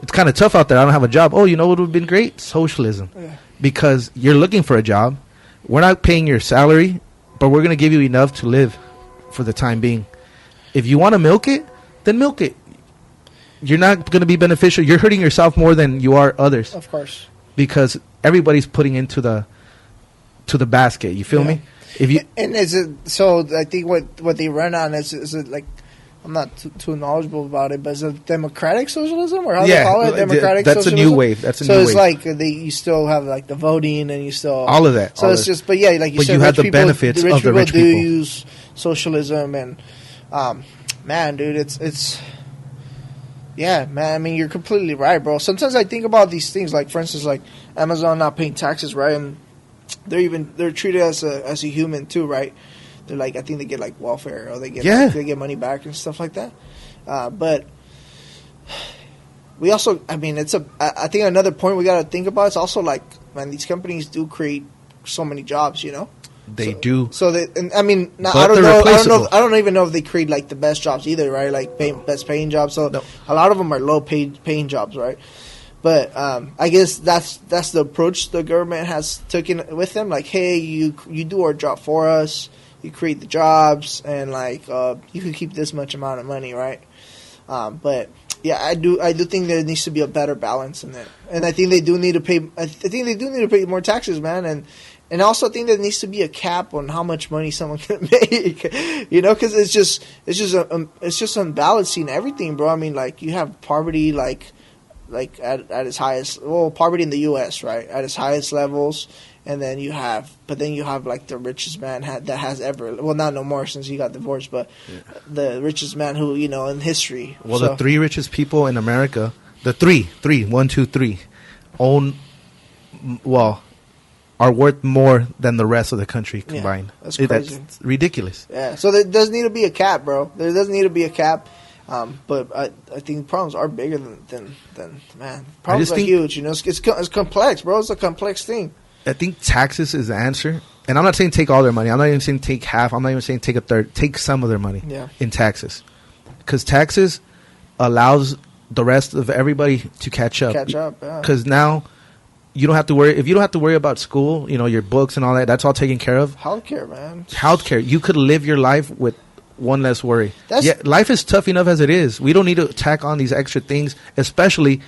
it's kind of tough out there. I don't have a job. Oh, you know what would have been great? Socialism. Yeah. Because you're looking for a job. We're not paying your salary, but we're going to give you enough to live for the time being. If you want to milk it, then milk it. You're not going to be beneficial. You're hurting yourself more than you are others. Of course. Because everybody's putting into the basket. You feel me? If you and is it so? I think what they run on is it like, I'm not too knowledgeable about it, but is it democratic socialism, or how they call it? Democratic that's socialism? a new wave. That's a so new it's wave. like you still have like the voting, and you still all of that. So it's just, but yeah, like you but said, you have the benefits of the rich people. Do use socialism, and man, dude, it's yeah, man. I mean, you're completely right, bro. Sometimes I think about these things, like for instance, like Amazon not paying taxes, right? And they're treated as a human too, right? They're like, I think they get like welfare, or they get money back and stuff like that. But we also, I mean, I think another point we got to think about is also like, man, these companies do create so many jobs, you know. They do. So I mean, I don't even know if they create like the best jobs either, right? Like best paying jobs. So a lot of them are low paying jobs, right? But I guess that's the approach the government has taken with them. Like, hey, you do our job for us. You create the jobs, and like you can keep this much amount of money, right? But yeah, I do think there needs to be a better balance in that, and I think they do need to pay. I think they do need to pay more taxes, man, and also I think there needs to be a cap on how much money someone can make, you know, because it's just unbalancing everything, bro. I mean, like you have poverty, like at its highest, poverty in the U.S., right, at its highest levels. And then you have like the richest man that has ever, well, not no more since he got divorced, but the richest man who, you know, in history. Well, the three richest people in America, the three, 1, 2, 3, are worth more than the rest of the country combined. Yeah, that's crazy. That's ridiculous. Yeah, so there does need to be a cap, bro. There does need to be a cap. But I think problems are bigger than man. Problems are huge, you know. It's complex, bro. It's a complex thing. I think taxes is the answer. And I'm not saying take all their money. I'm not even saying take half. I'm not even saying take a third. Take some of their money in taxes. Because taxes allows the rest of everybody to catch up. Yeah. Because now you don't have to worry. If you don't have to worry about school, you know, your books and all that, that's all taken care of. Healthcare, man. Healthcare. You could live your life with one less worry. Life is tough enough as it is. We don't need to tack on these extra things, especially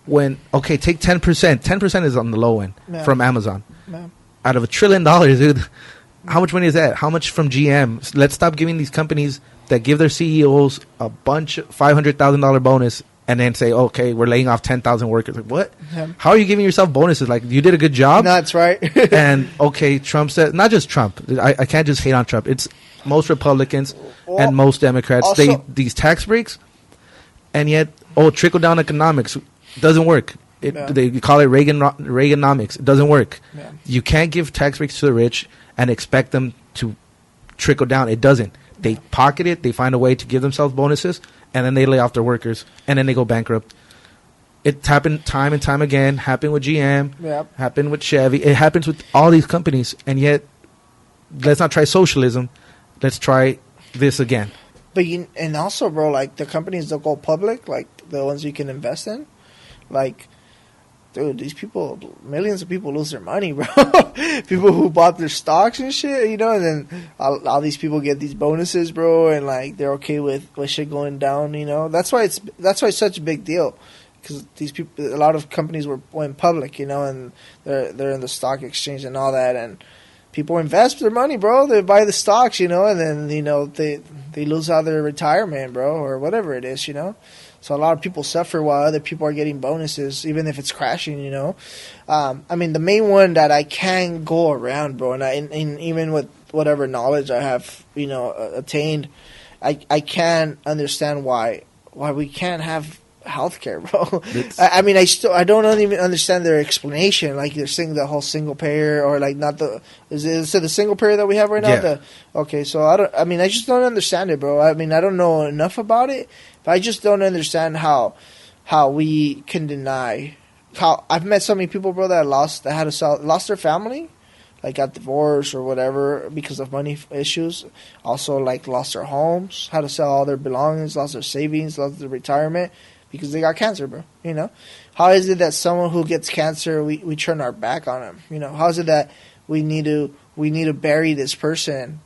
when, okay, take 10%. 10% is on the low end from Amazon. Yeah. Out of $1 trillion, dude, how much money is that? How much from GM? Let's stop giving these companies that give their CEOs a bunch of $500,000 bonus and then say, okay, we're laying off 10,000 workers. Like, what? Yeah. How are you giving yourself bonuses? Like, you did a good job? That's right. And, okay, Trump said, not just Trump. I can't just hate on Trump. It's most Republicans and most Democrats. These tax breaks, and yet, trickle-down economics doesn't work. They call it Reaganomics. It doesn't work. Yeah. You can't give tax breaks to the rich and expect them to trickle down. It doesn't. They pocket it. They find a way to give themselves bonuses, and then they lay off their workers, and then they go bankrupt. It's happened time and time again. Happened with GM. Happened with Chevy. It happens with all these companies, and yet, let's not try socialism. Let's try this again. But and also, bro, like the companies that go public, like the ones you can invest in, like, dude, these people, millions of people lose their money, bro. People who bought their stocks and shit, you know, and then all these people get these bonuses, bro, and like they're okay with shit going down, you know. That's why it's such a big deal, because these people, a lot of companies went public, you know, and they're in the stock exchange and all that, and people invest their money, bro. They buy the stocks, you know, and then, you know, they lose out their retirement, bro, or whatever it is, you know. So a lot of people suffer while other people are getting bonuses, even if it's crashing, you know. I mean, the main one that I can go around, bro, and even with whatever knowledge I have, you know, attained, I can understand why we can't have healthcare, bro. I mean, I don't even understand their explanation. Like they're saying the whole single payer, or like not the is it the single payer that we have right now? Yeah. Okay, so I just don't understand it, bro. I mean, I don't know enough about it, but I just don't understand how we can deny. How I've met so many people, bro, that lost their family, like got divorced or whatever because of money issues. Also, like lost their homes, had to sell all their belongings, lost their savings, lost their retirement Because they got cancer, bro. You know, how is it that someone who gets cancer, we turn our back on them? You know, how is it that we need to bury this person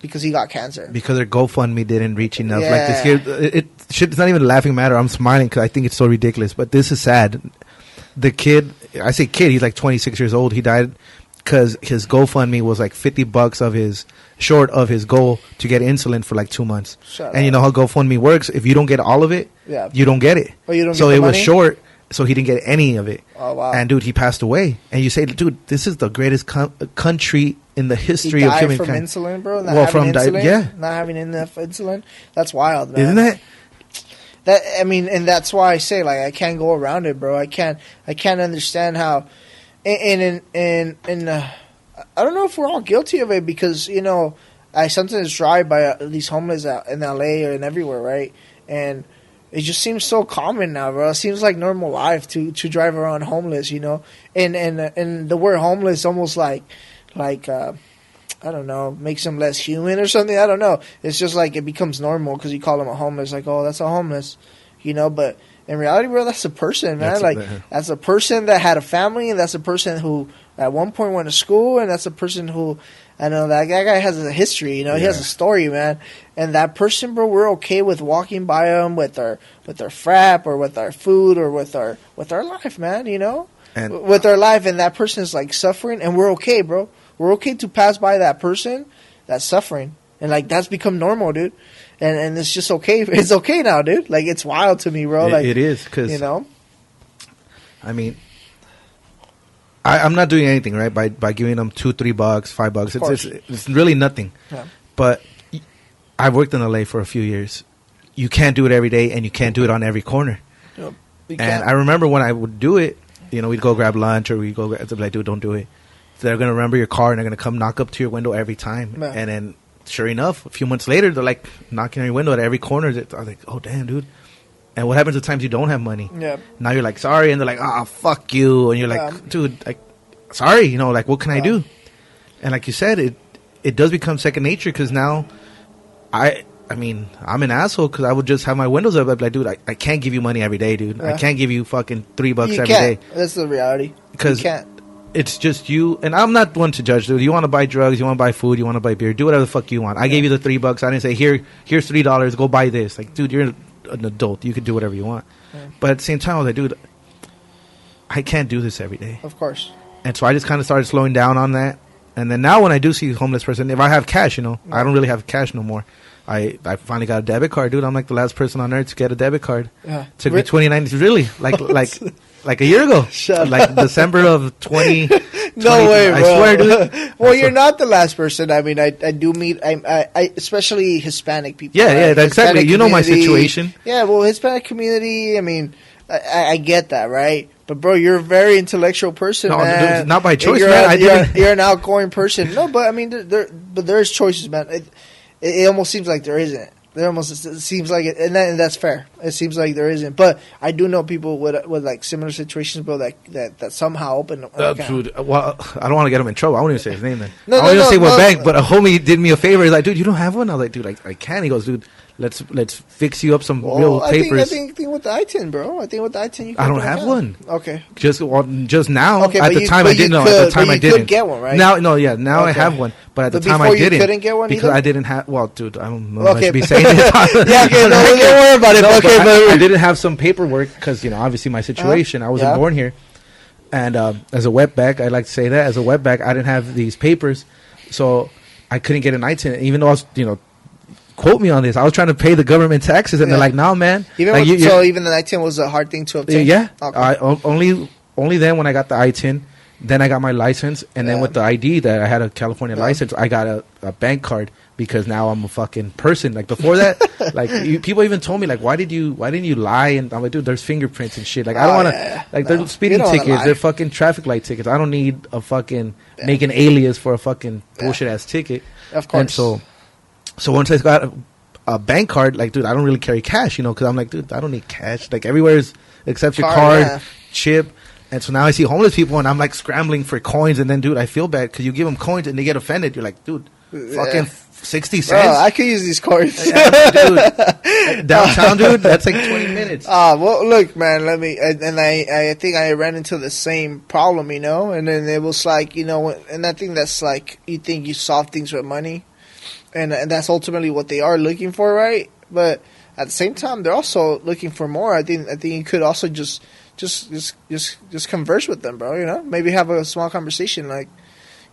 because he got cancer? Because their GoFundMe didn't reach enough. Yeah. Like this here, it's not even a laughing matter. I'm smiling because I think it's so ridiculous. But this is sad. The kid, I say kid, he's like 26 years old. He died because his GoFundMe was like $50 short of his goal to get insulin for like 2 months. You know how GoFundMe works? If you don't get all of it, you don't get it. Oh, you don't so get the it was money? short, so he didn't get any of it. Oh, wow. And dude, he passed away. And you say, dude, this is the greatest country in the history he of died humankind. from insulin, bro. Not Well, having from insulin, yeah, not having enough insulin. That's wild, man. isn't it? That, I mean, and that's why I say, like, I can't go around it, bro. I can't understand how, and I don't know if we're all guilty of it, because, you know, I sometimes drive by these homeless out in LA and everywhere, right? And it just seems so common now, bro. It seems like normal life to drive around homeless, you know. And the word homeless almost like I don't know, makes them less human or something. I don't know. It's just like it becomes normal because you call them a homeless. Like, oh, that's a homeless, you know. But in reality, bro, that's a person, man. That's a person that had a family, and that's a person who at one point went to school, and that's a person who, I know that guy has a history, you know. He has a story, man. And that person, bro, we're okay with walking by them with our frap or with our food or with our life, man. You know, with our life, and that person is like suffering, and we're okay, bro. We're okay to pass by that person that's suffering. And, like, that's become normal, dude. And it's just okay. It's okay now, dude. Like, it's wild to me, bro. Like, it is, because, you know? I mean, I'm not doing anything, right, by giving them $2, $3, $5. It's really nothing. Yeah. But I've worked in LA for a few years. You can't do it every day, and you can't do it on every corner. Yep. And I remember when I would do it, you know, we'd go grab lunch, or we'd go like, dude, don't do it. They're going to remember your car, and they're going to come knock up to your window every time. Yeah. And then, sure enough, a few months later, they're like knocking on your window at every corner. I was like, oh, damn, dude. And what happens the times you don't have money? Yeah. Now you're like, sorry. And they're like, oh, fuck you. And you're like, dude, like, sorry. You know, like, what can I do? And like you said, it does become second nature, because now I mean, I'm an asshole because I would just have my windows up. I'd be like, dude, I can't give you money every day, dude. I can't give you fucking $3 every day. That's the reality. Because you can't. It's just you, and I'm not one to judge, dude. You want to buy drugs, you want to buy food, you want to buy beer, do whatever the fuck you want. I gave you the $3. I didn't say, here's $3, go buy this. Like, dude, you're an adult. You can do whatever you want. Yeah. But at the same time, I was like, dude, I can't do this every day. Of course. And so I just kind of started slowing down on that. And then now when I do see a homeless person, if I have cash, you know, I don't really have cash no more. I finally got a debit card, dude. I'm like the last person on earth to get a debit card. Yeah. Took me 29, really, like a year ago. Like December of 20. No way, bro. I swear, dude. Well, you're not the last person. I mean, I do meet, I especially Hispanic people. Yeah, right? Yeah, exactly. You know my situation. Yeah, well, Hispanic community, I mean, I get that, right? But, bro, you're a very intellectual person, man. Dude, not by choice, man. You're an outgoing person. No, but, I mean, there's choices, man. It almost seems like there isn't. It seems like it, and that's fair. It seems like there isn't, but I do know people with like similar situations, bro. That somehow open. Dude, well, I don't want to get him in trouble. I won't even say his name then. I won't even say what bank. But a homie did me a favor. He's like, dude, you don't have one? I was like, dude, I can. He goes, dude, let's fix you up some real papers. I think with the I-10, bro. I think with the I-10 you can. I don't have one. Okay. Just now. Okay, at the time I didn't know. At the time I didn't get one, right? Now, no, yeah. Now I have one. But at the time I didn't. You couldn't get one because either? I didn't have. Well, dude, I don't know if I should be saying this. Yeah, okay, no, don't worry about it. No, okay, but I didn't have some paperwork because, you know, obviously my situation. I wasn't born here. And as a wetback, I like to say that. As a wetback, I didn't have these papers. So I couldn't get an I-10. Even though I was, you know, quote me on this. I was trying to pay the government taxes. And they're like, no, man. Even like, so even the I-10 was a hard thing to obtain? Yeah. Okay. Only then when I got the I-10. Then I got my license, and then with the ID that I had a California license, I got a bank card because now I'm a fucking person. Like before that, like people even told me like, why didn't you lie? And I'm like, dude, there's fingerprints and shit. Like I don't want to like they're speeding tickets, they're fucking traffic light tickets. I don't need a fucking make an alias for a fucking bullshit ass ticket. Of course. And so once I got a bank card, like dude, I don't really carry cash, you know, because I'm like, dude, I don't need cash. Like everywhere's except your card, chip. And so now I see homeless people, and I'm like scrambling for coins. And then, dude, I feel bad because you give them coins and they get offended. You're like, dude, fucking 60 cents. I could use these coins. Dude, downtown, dude, that's like 20 minutes. minutes. Well, look, man. Let me. I think I ran into the same problem, you know. And then it was like, you know, and I think that's like you think you solve things with money, and that's ultimately what they are looking for, right? But at the same time, they're also looking for more. I think you could also just converse with them, bro. You know, maybe have a small conversation. Like,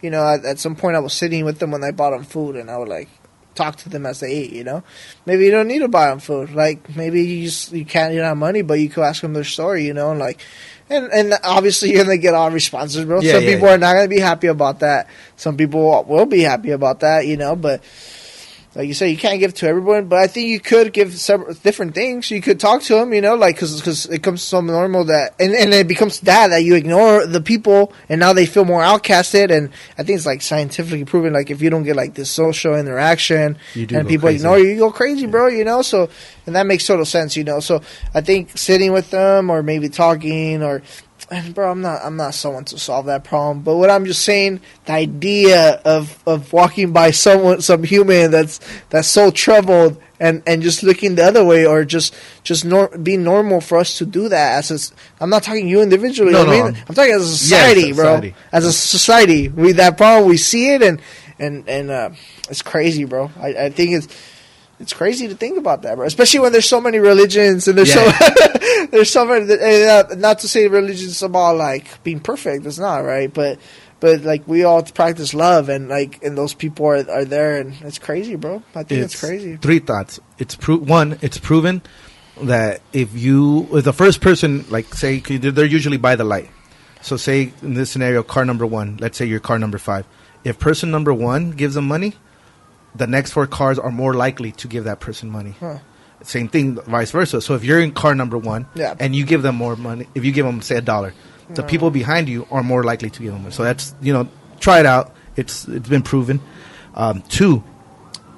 you know, at some point I was sitting with them when I bought them food, and I would like talk to them as they ate. You know, maybe you don't need to buy them food. Like maybe you don't have money, but you could ask them their story. You know, and like. And obviously you're gonna get all responses, bro. Some people are not gonna be happy about that. Some people will be happy about that, you know. But like you said, you can't give to everyone. But I think you could give several different things. You could talk to them, you know, like because it comes so normal that and it becomes that you ignore the people, and now they feel more outcasted. And I think it's like scientifically proven, like if you don't get like this social interaction and people ignore you, you go crazy, bro. You know, so. And that makes total sense, you know. So I think sitting with them or maybe talking and bro, I'm not someone to solve that problem. But what I'm just saying, the idea of walking by some human that's so troubled and just looking the other way or just being normal for us to do that I'm not talking you individually. No, I'm talking as a society, bro. Society. As a society, we that problem we see it and it's crazy, bro. I think it's crazy to think about that, bro. Especially when there's so many religions and there's so many. Not to say religion's about like being perfect. It's not, right? But like we all practice love and those people are there and it's crazy, bro. I think it's crazy. 3 thoughts. It's proven that if the first person, like say they're usually by the light. So say in this scenario, car number 1. Let's say you're car number 5. If person number 1 gives them money, the next 4 cars are more likely to give that person money. Huh. Same thing, vice versa. So if you're in car number 1 and you give them more money, if you give them, say, $1, the people behind you are more likely to give them money. So that's, you know, try it out. It's been proven. 2,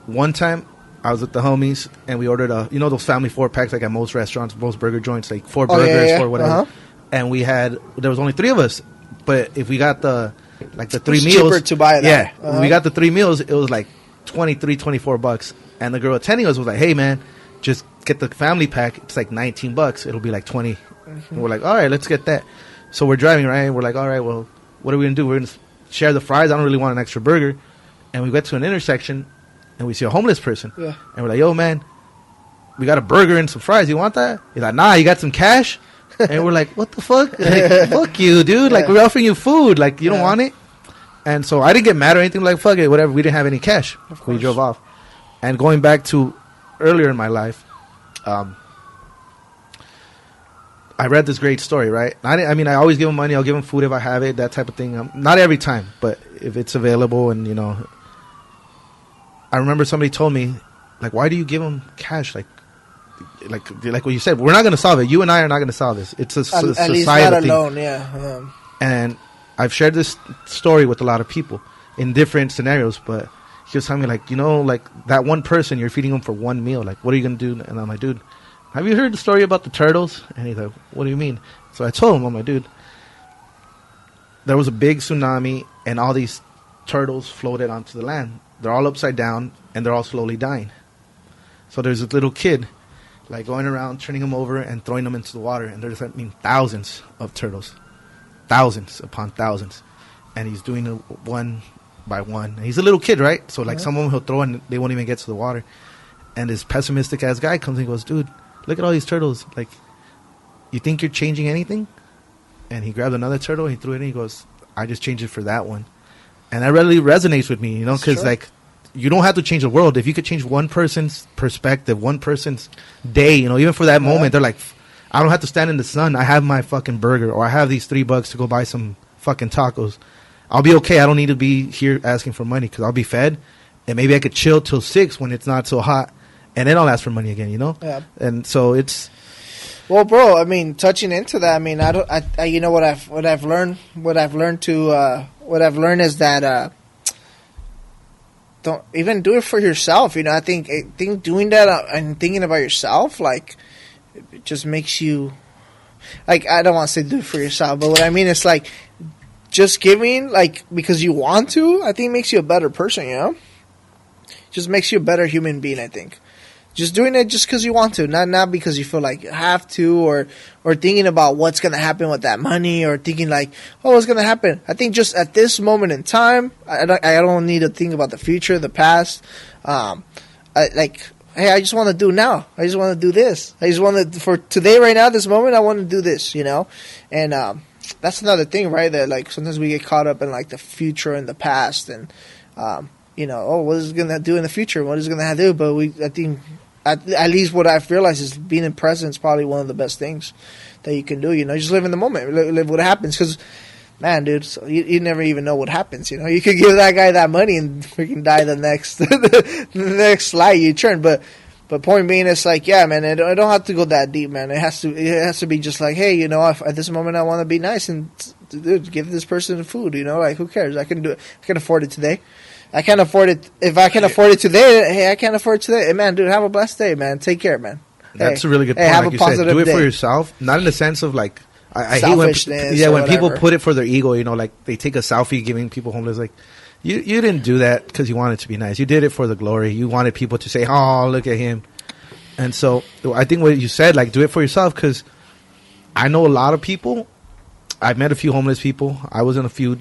one time I was with the homies and we ordered those family 4-packs like at most restaurants, most burger joints, like 4 burgers, 4 whatever. Uh-huh. And there was only 3 of us. But if we got the 3 meals. Cheaper to buy that. Yeah. When we got the 3 meals, it was like $24. And the girl attending us was like, hey man, just get the family pack. It's like $19. It'll be like 20. And we're like, all right, let's get that. So we're driving, right? We're like, all right, well, what are we gonna do? We're gonna share the fries. I don't really want an extra burger. And we get to an intersection and we see a homeless person. Yeah. And we're like, yo man, we got a burger and some fries. You want that? He's like, nah, you got some cash? And we're like, what the fuck? Like, fuck you, dude. Like, we're offering you food. Like, you don't want it? And so I didn't get mad or anything, like, fuck it, whatever. We didn't have any cash. We drove off. And going back to earlier in my life, I read this great story, right? I mean, I always give them money. I'll give them food if I have it, that type of thing. Not every time, but if it's available and, you know. I remember somebody told me, like, why do you give them cash? Like what you said, we're not going to solve it. You and I are not going to solve this. It's a societal thing. At least not alone, yeah. And I've shared this story with a lot of people in different scenarios, but he was telling me, like, you know, like that one person, you're feeding them for 1 meal. Like, what are you going to do? And I'm like, dude, have you heard the story about the turtles? And he's like, what do you mean? So I told him, I'm like, dude, there was a big tsunami and all these turtles floated onto the land. They're all upside down and they're all slowly dying. So there's a little kid, like, going around, turning them over and throwing them into the water. And there's, thousands of turtles. Thousands upon thousands. And he's doing it one by one. And he's a little kid, right? So, like, some of them he'll throw and they won't even get to the water. And this pessimistic-ass guy comes and goes, dude, look at all these turtles. Like, you think you're changing anything? And he grabbed another turtle, he threw it in, he goes, I just changed it for that one. And that really resonates with me, you know, because, like, you don't have to change the world. If you could change one person's perspective, one person's day, you know, even for that moment, they're like, I don't have to stand in the sun. I have my fucking burger, or I have these $3 to go buy some fucking tacos. I'll be okay. I don't need to be here asking for money because I'll be fed, and maybe I could chill till 6 when it's not so hot, and then I'll ask for money again, you know? Yeah. And so it's... Well, bro, I mean, touching into that, I mean, I you know what I've learned is that don't even do it for yourself. You know, I think doing that and thinking about yourself, like, it just makes you, like, I don't want to say do it for yourself, but what I mean is, like, just giving, like, because you want to, I think makes you a better person, you know? Just makes you a better human being, I think. Just doing it just because you want to, not because you feel like you have to, or thinking about what's gonna happen with that money, or thinking like, oh, what's gonna happen. I think just at this moment in time, I don't need to think about the future, the past. Hey, I just want to do now. I just want to do this. I just want to, for today, right now, this moment, I want to do this, you know? And that's another thing, right? That, like, sometimes we get caught up in, like, the future and the past and, you know, oh, what is it going to do in the future? What is it going to do? But I think, at least what I've realized is being in present is probably one of the best things that you can do, you know? Just live in the moment. Live what happens. Because, man, dude, so you never even know what happens, you know? You could give that guy that money and freaking die the next the next slide you turn. But point being, it's like, yeah, man, it don't have to go that deep, man. It has to be just like, hey, you know, at this moment I want to be nice and, dude, give this person food, you know? Like, who cares? I can do it. I can afford it today. I can't afford it. If I can afford it today, hey, I can't afford it today. Hey, man, dude, have a blessed day, man. Take care, man. That's a really good point. Have like a you said, do it day. For yourself, not in the sense of like, I hate when people put it for their ego, you know, like they take a selfie giving people homeless. Like, you didn't do that because you wanted to be nice. You did it for the glory. You wanted people to say, oh, look at him. And so I think what you said, like, do it for yourself, because I know a lot of people. I've met a few homeless people. I was in a few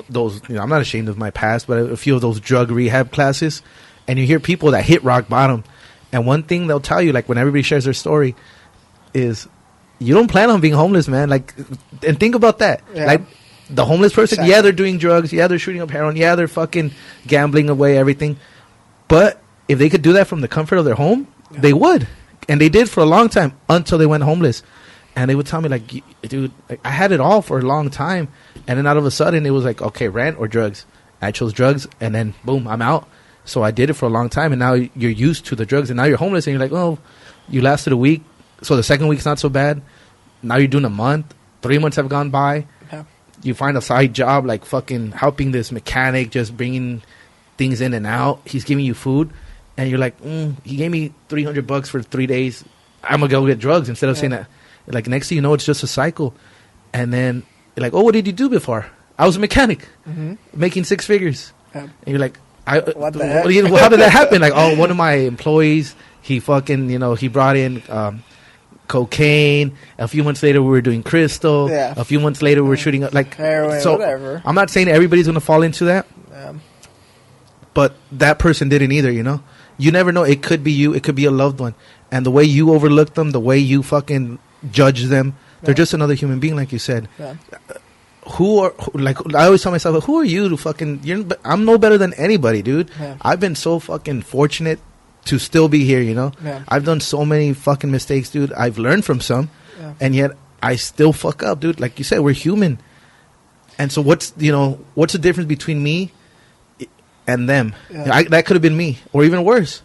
those, you know, I'm not ashamed of my past, but a few of those drug rehab classes. And you hear people that hit rock bottom. And one thing they'll tell you, like, when everybody shares their story, is you don't plan on being homeless, man. Like, and think about that. Yeah. Like, the homeless person, exactly. Yeah, they're doing drugs. Yeah, they're shooting up heroin. Yeah, they're fucking gambling away everything. But if they could do that from the comfort of their home, yeah, they would. And they did for a long time until they went homeless. And they would tell me, like, dude, like, I had it all for a long time. And then all of a sudden, it was like, okay, rent or drugs. I chose drugs, and then, boom, I'm out. So I did it for a long time, and now you're used to the drugs, and now you're homeless, and you're like, oh, you lasted a week, so the second week's not so bad. Now you're doing a month. 3 months have gone by. Yeah. You find a side job, like fucking helping this mechanic, just bringing things in and out. He's giving you food, and you're like, he gave me $300 for 3 days. I'm going to go get drugs instead of saying that. Like, next thing you know, it's just a cycle. And then you're like, oh, what did you do before? I was a mechanic, making six figures. Yeah. And you're like, what the heck? How did that happen? Like, oh, one of my employees, he fucking, you know, he brought in cocaine. A few months later, we were doing crystal. Yeah. A few months later, we were shooting up, like, heroin, so whatever. I'm not saying everybody's going to fall into that. Yeah. But that person didn't either, you know? You never know. It could be you. It could be a loved one. And the way you overlook them, the way you fucking judge them, they're just another human being, like you said. Yeah. Like, I always tell myself, who are you to fucking, I'm no better than anybody, dude. Yeah. I've been so fucking fortunate to still be here, you know? Yeah. I've done so many fucking mistakes, dude. I've learned from some, and yet I still fuck up, dude. Like you said, we're human. And so what's the difference between me and them? Yeah. That could have been me, or even worse.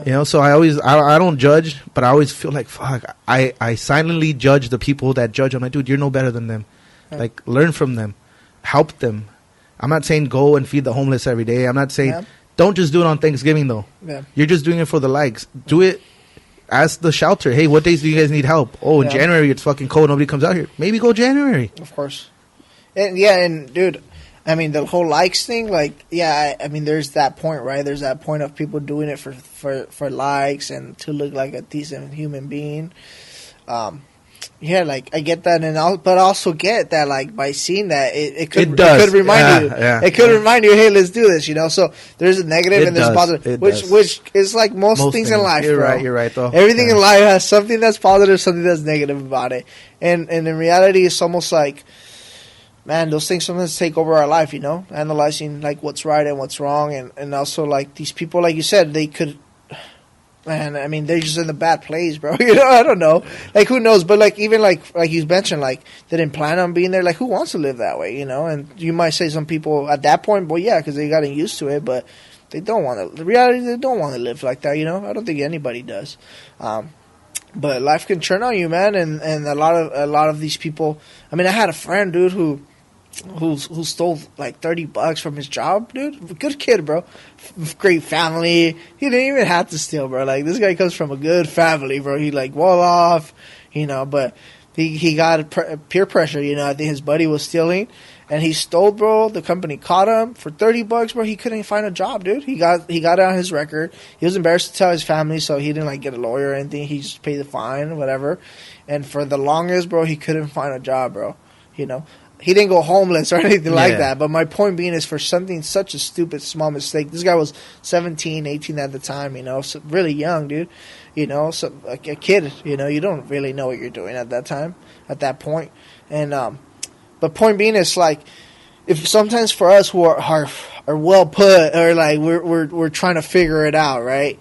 You know, so I don't judge, but I always feel like, fuck, I silently judge the people that judge. I'm like, dude, you're no better than them. Yeah. Like, learn from them. Help them. I'm not saying go and feed the homeless every day. I'm not saying, don't just do it on Thanksgiving, though. Yeah. You're just doing it for the likes. Do it. Ask the shelter, hey, what days do you guys need help? Oh, in January, it's fucking cold. Nobody comes out here. Maybe go January. Of course. And dude, I mean, the whole likes thing, like, I mean, there's that point, right? There's that point of people doing it for likes and to look like a decent human being. Like, I get that, but I also get that, like, by seeing that, it could remind you. Yeah. It could remind you, hey, let's do this, you know? So there's a negative and there's a positive, which is like most things in life, bro. You're right, though. Everything in life has something that's positive, something that's negative about it. And in reality, it's almost like, man, those things sometimes take over our life, you know, analyzing, like, what's right and what's wrong. And also, like, these people, like you said, they could, man, I mean, they're just in a bad place, bro. You know, I don't know. Like, who knows? But, like, even, like you mentioned, like, they didn't plan on being there. Like, who wants to live that way, you know? And you might say some people at that point, well, yeah, because they gotten used to it, but they don't want to. The reality, they don't want to live like that, you know? I don't think anybody does. But life can turn on you, man, and a lot of these people. I mean, I had a friend, dude, who stole like $30 from his job, dude. Good kid, bro. Great family. He didn't even have to steal, bro. Like, this guy comes from a good family, bro. He, like, well off, you know. But He got peer pressure, you know. I think his buddy was stealing, and he stole, bro. The company caught him for $30, bro. He couldn't find a job, dude. He got it on his record. He was embarrassed to tell his family, so he didn't like get a lawyer or anything. He just paid the fine, whatever. And for the longest, bro, he couldn't find a job, bro. You know, he didn't go homeless or anything like that. But my point being is, for something such a stupid small mistake, this guy was 17, 18 at the time. You know, so really young, dude. You know, so a kid, you know, you don't really know what you're doing at that time, at that point. And but point being is, like, if sometimes for us who are well put, or like we're trying to figure it out, right?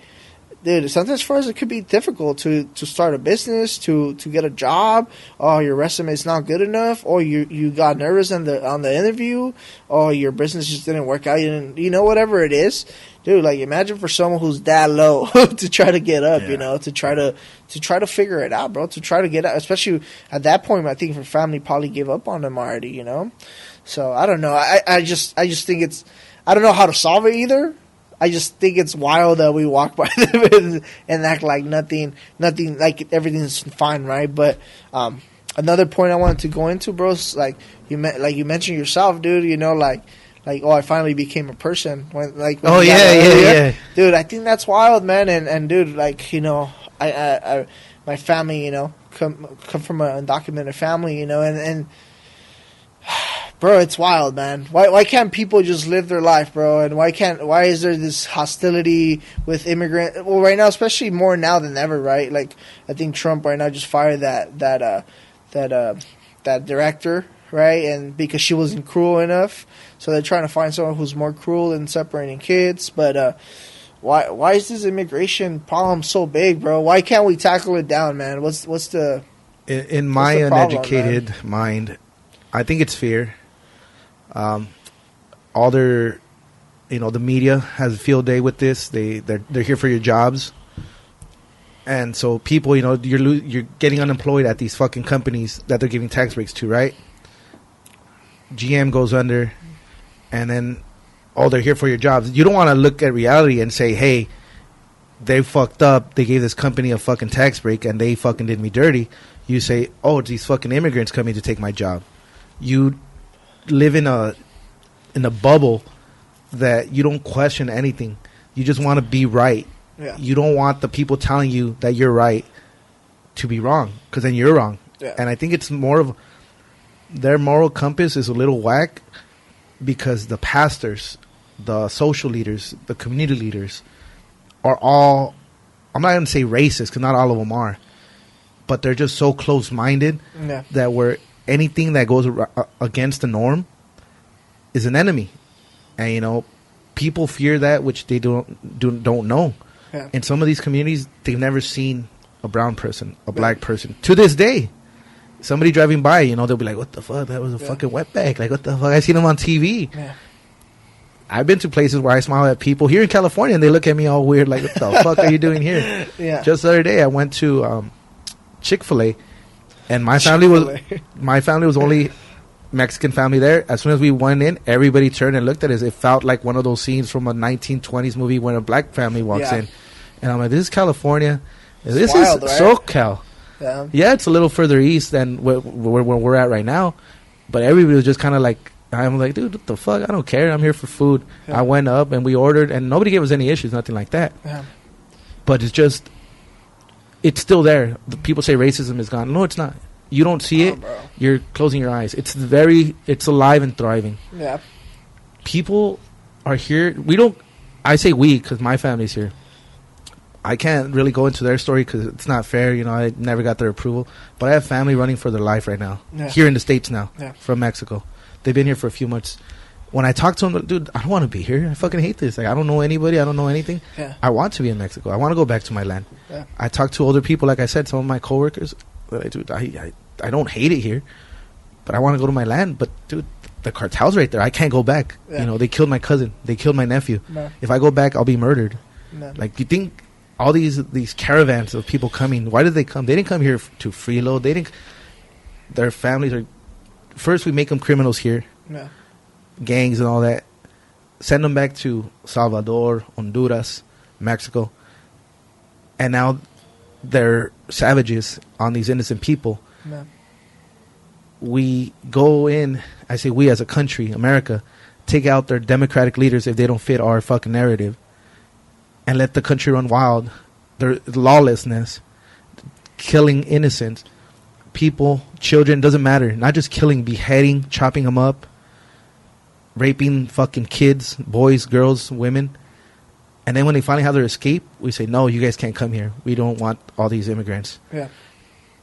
Dude, sometimes for us it could be difficult to start a business, to get a job. Oh, your resume is not good enough, or you got nervous on the interview, or your business just didn't work out. You know, whatever it is, dude. Like, imagine for someone who's that low to try to get up, you know, to try to figure it out, bro. To try to get out, especially at that point, I think her family probably gave up on them already, you know. So I don't know. I just think it's, I don't know how to solve it either. I just think it's wild that we walk by them and act like nothing, like everything's fine, right? But another point I wanted to go into, bro, is like you mentioned yourself, dude. You know, like oh, I finally became a person. When yeah, dude. I think that's wild, man. And dude, like, you know, I my family, you know, come from an undocumented family, you know, and bro, it's wild, man. Why can't people just live their life, bro? And why is there this hostility with immigrant? Well, right now, especially more now than ever, right? Like, I think Trump right now just fired that director, right? And because she wasn't cruel enough, so they're trying to find someone who's more cruel in separating kids. But why is this immigration problem so big, bro? Why can't we tackle it down, man? What's the in my uneducated mind? I think it's fear. All their, you know, the media has a field day with this. They're here for your jobs, and so people, you know, you're getting unemployed at these fucking companies that they're giving tax breaks to, right? GM goes under, and then they're here for your jobs. You don't want to look at reality and say, hey, they fucked up. They gave this company a fucking tax break and they fucking did me dirty. You say, oh, these fucking immigrants coming to take my job. You live in a bubble that you don't question anything. You just want to be right. Yeah. You don't want the people telling you that you're right to be wrong, because then you're wrong. Yeah. And I think it's more of their moral compass is a little whack, because the pastors, the social leaders, the community leaders are all, I'm not going to say racist, because not all of them are, but they're just so close-minded that where anything that goes against the norm is an enemy. And, you know, people fear that which they don't know. Yeah. In some of these communities, they've never seen a brown person, a black person. To this day, somebody driving by, you know, they'll be like, what the fuck? That was a fucking wetback. Like, what the fuck? I seen him on TV. Yeah. I've been to places where I smile at people here in California, and they look at me all weird, like, what the fuck are you doing here? Yeah. Just the other day, I went to Chick-fil-A, and my family was only Mexican family there. As soon as we went in, everybody turned and looked at us. It felt like one of those scenes from a 1920s movie when a black family walks in. And I'm like, this is California. This wild, is SoCal. Yeah, it's a little further east than where we're at right now. But everybody was just kind of like, I'm like, dude, what the fuck? I don't care. I'm here for food. Yeah. I went up and we ordered, and nobody gave us any issues, nothing like that. Yeah. But it's just, it's still there. The people say racism is gone. No, it's not. You don't see it. Bro. You're closing your eyes. It's alive and thriving. Yeah. People are here. I say we because my family's here. I can't really go into their story because it's not fair. You know, I never got their approval. But I have family running for their life right now. Yeah. Here in the States now. Yeah. From Mexico. They've been here for a few months. When I talk to them, dude, I don't want to be here. I fucking hate this. Like, I don't know anybody. I don't know anything. Yeah. I want to be in Mexico. I want to go back to my land. Yeah. I talk to older people. Like I said, some of my coworkers. Dude, I don't hate it here, but I want to go to my land. But dude, the cartel's right there. I can't go back. Yeah. You know, they killed my cousin. They killed my nephew. No. If I go back, I'll be murdered. No. Like, you think all these caravans of people coming? Why did they come? They didn't come here to freeload. They didn't. Their families are. First, we make them criminals here, gangs and all that. Send them back to Salvador, Honduras, Mexico, and now they're savages on these innocent people. Yeah. we go in, I say we as a country, America, take out their democratic leaders if they don't fit our fucking narrative, and let the country run wild. Their lawlessness, killing innocent people, children, doesn't matter. Not just killing, beheading, chopping them up, raping fucking kids, boys, girls, women. And then when they finally have their escape, we say, no, you guys can't come here. We don't want all these immigrants. Yeah.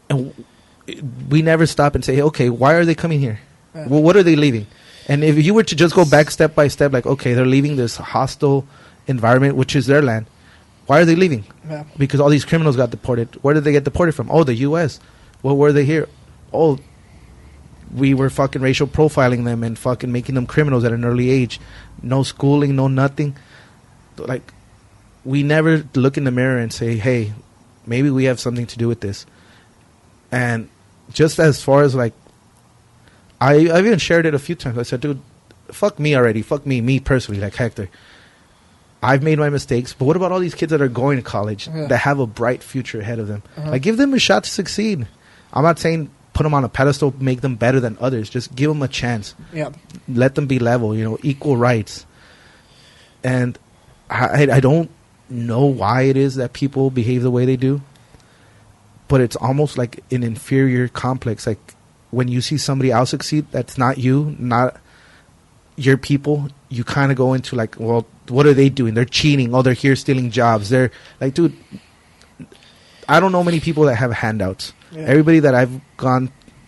And we never stop and say, okay, why are they coming here? Yeah. Well, what are they leaving? And if you were to just go back step by step, like, okay, they're leaving this hostile environment, which is their land. Why are they leaving? Yeah. Because all these criminals got deported. Where did they get deported from? Oh, the U.S. Well, were they here? Oh, we were fucking racial profiling them and fucking making them criminals at an early age. No schooling, no nothing. Like, we never look in the mirror and say, hey, maybe we have something to do with this. And just as far as, like, I've even shared it a few times. I said, dude, fuck me already. Fuck me personally, like Hector. I've made my mistakes, but what about all these kids that are going to college that have a bright future ahead of them? Like, give them a shot to succeed. I'm not saying put them on a pedestal, make them better than others. Just give them a chance. Yeah. Let them be level, equal rights. And I don't know why it is that people behave the way they do, but it's almost like an inferior complex. Like, when you see somebody else succeed, that's not you, not your people, you kind of go into like, well, what are they doing? They're cheating. Oh, they're here stealing jobs. They're like, dude, I don't know many people that have handouts. Yeah. Everybody that I've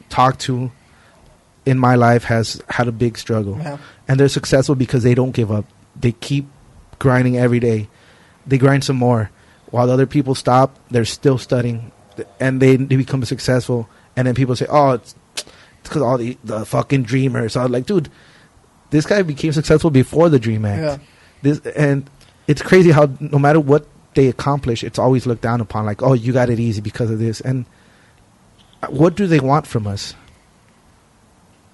talked to in my life has had a big struggle. Yeah. And they're successful because they don't give up. They keep grinding every day. They grind some more. While the other people stop, they're still studying. And they become successful. And then people say, oh, it's because all the fucking dreamers. So I'm like, dude, this guy became successful before the Dream Act. Yeah. And it's crazy how no matter what they accomplish, it's always looked down upon. Like, oh, you got it easy because of this. And what do they want from us?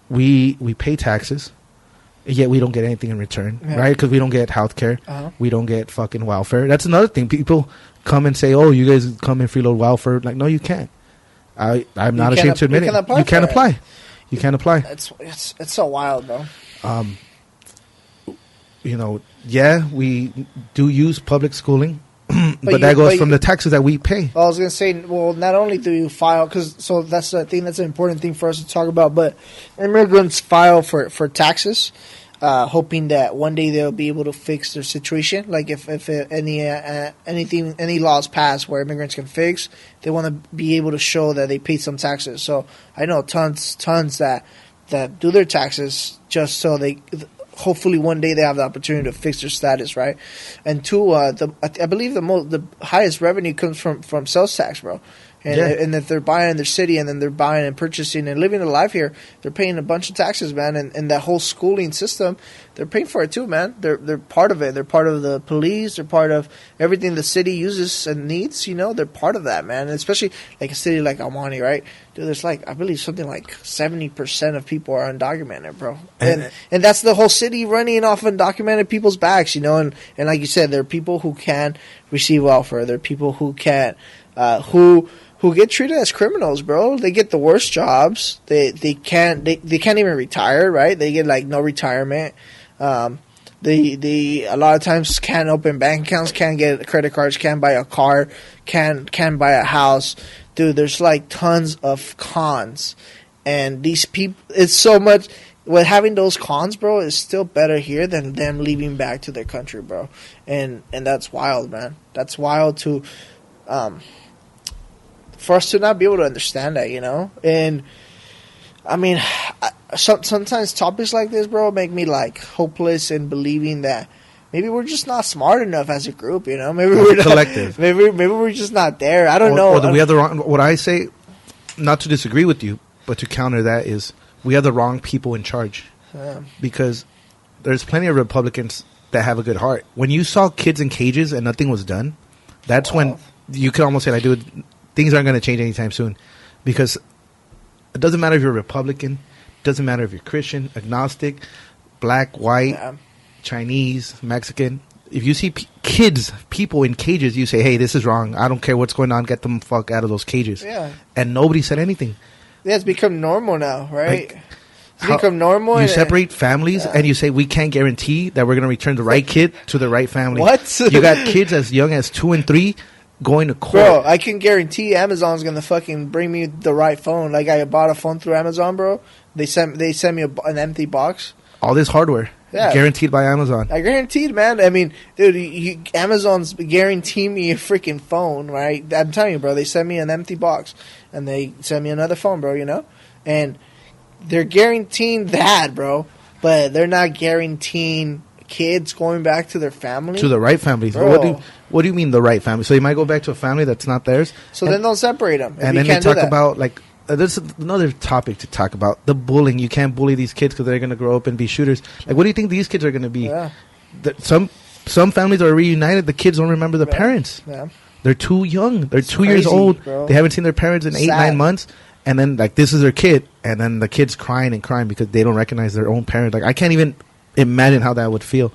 We pay taxes, yet we don't get anything in return, right? Because we don't get health care. We don't get fucking welfare. That's another thing. People come and say, oh, you guys come and freeload welfare. Like, no, you can't. I'm not ashamed to admit it. You can't apply. You can't apply. It's so wild, bro. We do use public schooling, but that goes from the taxes that we pay. I was going to say, well, not only do you file, so that's the thing, that's an important thing for us to talk about, but immigrants file for taxes, hoping that one day they'll be able to fix their situation. Like if any laws pass where immigrants can fix, they want to be able to show that they paid some taxes. So I know tons that do their taxes just so they hopefully one day they have the opportunity to fix their status, right? And two, I believe the highest revenue comes from sales tax, bro. And if they're buying in their city and then they're buying and purchasing and living their life here, they're paying a bunch of taxes, man. And that whole schooling system, they're paying for it too, man. They're part of it. They're part of the police. They're part of everything the city uses and needs. They're part of that, man. And especially like a city like Almani, right? Dude, there's I believe something like 70% of people are undocumented, bro. And that's the whole city running off undocumented people's backs, And like you said, there are people who can receive welfare. There are people who can't, who get treated as criminals, bro. They get the worst jobs. They can't even retire, right? They get no retirement. They a lot of times can't open bank accounts, can't get credit cards, can't buy a car, can't buy a house. Dude, there's tons of cons. And these people, it's so much, with having those cons, bro, is still better here than them leaving back to their country, bro. And that's wild, man. That's wild to, for us to not be able to understand that, And I mean, sometimes topics like this, bro, make me hopeless in believing that maybe we're just not smart enough as a group, Maybe we're collective. Maybe we're just not there. I don't know. Or we have the wrong. What I say, not to disagree with you, but to counter that is we have the wrong people in charge. Because there's plenty of Republicans that have a good heart. When you saw kids in cages and nothing was done, that's when you could almost say, dude, things aren't going to change anytime soon. Because it doesn't matter if you're a Republican, it doesn't matter if you're Christian, agnostic, black, white, Chinese, Mexican. If you see people in cages, you say, hey, this is wrong. I don't care what's going on. Get them fuck out of those cages. Yeah. And nobody said anything. Yeah, it's become normal now, right? Like, It's become normal. You separate families and you say we can't guarantee that we're going to return the right kid to the right family. What? You got kids as young as 2 and 3 going to court. Bro, I can guarantee Amazon's gonna fucking bring me the right phone. Like I bought a phone through Amazon, bro. They sent me an empty box. All this hardware, guaranteed by Amazon. I guaranteed, man. I mean, dude, Amazon's guaranteeing me a freaking phone, right? I'm telling you, bro. They sent me an empty box, and they sent me another phone, bro. You know, and they're guaranteeing that, bro. But they're not guaranteeing kids going back to their family, to the right family. Bro. What do you mean the right family? So you might go back to a family that's not theirs. So then don't separate them. And then they talk about like. There's another topic to talk about, the bullying. You can't bully these kids because they're going to grow up and be shooters. Like, what do you think these kids are going to be? Yeah. Some families are reunited. The kids don't remember their parents. Yeah. They're too young. They're It's 2 years crazy, old. bro. They haven't seen their parents in Sad. 8-9 months. And then, like, this is their kid. And then the kid's crying and crying because they don't recognize their own parent. Like, I can't even imagine how that would feel.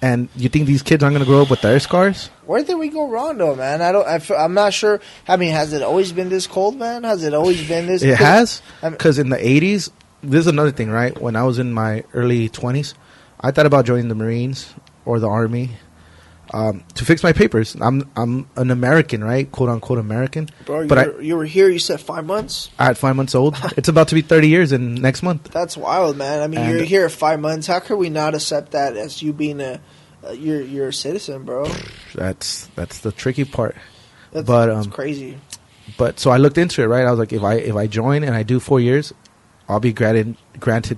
And you think these kids aren't going to grow up with their scars? Where did we go wrong, though, man? I'm not sure. I mean, has it always been this cold, man? Has it always been this? It has. I mean, Because in the 80s, this is another thing, right? When I was in my early 20s, I thought about joining the Marines or the Army to fix my papers. I'm an American, right? Quote unquote American. bro, But you were here. You said 5 months. I had 5 months old. It's about to be 30 years in next month. That's wild, man. I mean, And you're here at 5 months. How could we not accept that as you being you're a citizen, bro? That's the tricky part. That's crazy. But so I looked into it, right? I was like, if I join and I do 4 years, I'll be granted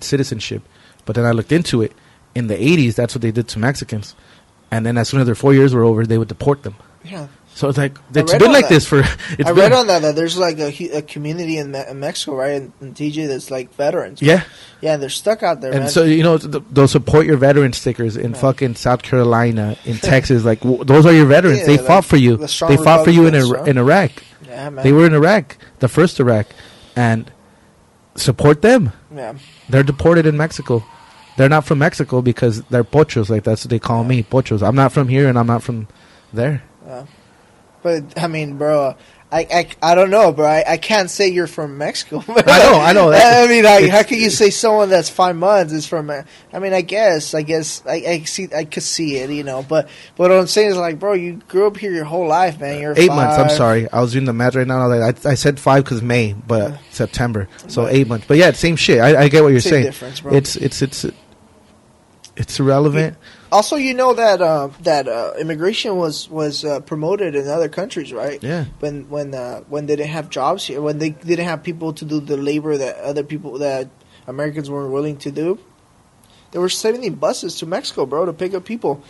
citizenship. But then I looked into it. In the 80s, that's what they did to Mexicans. And then as soon as their 4 years were over, they would deport them. Yeah. So it's like, it's been like this for... I read on that there's like a community in Mexico, right, in TJ that's like veterans. Yeah. Yeah, they're stuck out there, And man. so, you know, they'll support your veteran stickers in fucking South Carolina, in Texas. Like, those are your veterans. Yeah, they like fought for you. the strong They fought for you in Republicans, in Iraq. Yeah, man. They were in Iraq, the first Iraq. And support them. Yeah. They're deported in Mexico. They're not from Mexico because they're pochos. Like, that's what they call me, pochos. I'm not from here and I'm not from there. But I mean, bro, I don't know, bro. I can't say you're from Mexico. I know. I mean, how can you say someone that's 5 months is from? I mean, I guess I could see it, you know. But what I'm saying is, like, bro, you grew up here your whole life, man. You're 8 5. months. I'm sorry. I was doing the math right now. I said 5 because May, but September. So 8 months. But yeah, same shit. I get what you're Same saying. difference, bro. It's irrelevant. Also, you know that immigration was promoted in other countries, right? Yeah. When they didn't have jobs here, when they didn't have people to do the labor that Americans weren't willing to do, they were sending buses to Mexico, bro, to pick up people,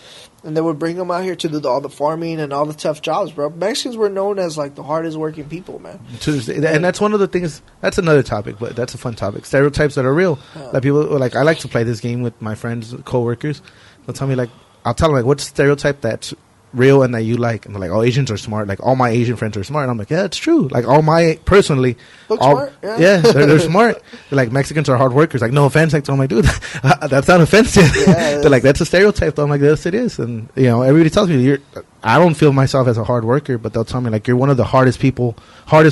and they would bring them out here to do all the farming and all the tough jobs, bro. Mexicans were known as like the hardest working people, man. And that's one of the things. That's another topic, but that's a fun topic. Stereotypes that are real. Like people like, I like to play this game with my friends, coworkers. They'll tell me, like, I'll tell them, like, what's the stereotype that's real and that you like? And they're like, oh, Asians are smart. Like, all my Asian friends are smart. And I'm like, yeah, it's true. Like, personally. Smart? Yeah, they're smart. They're like, Mexicans are hard workers. Like, no offense. Like, I'm like, dude, that's not offensive. Yeah, they're like, that's a stereotype. I'm like, yes, it is. And, you know, everybody tells me, I don't feel myself as a hard worker, but they'll tell me, like, you're one of the hardest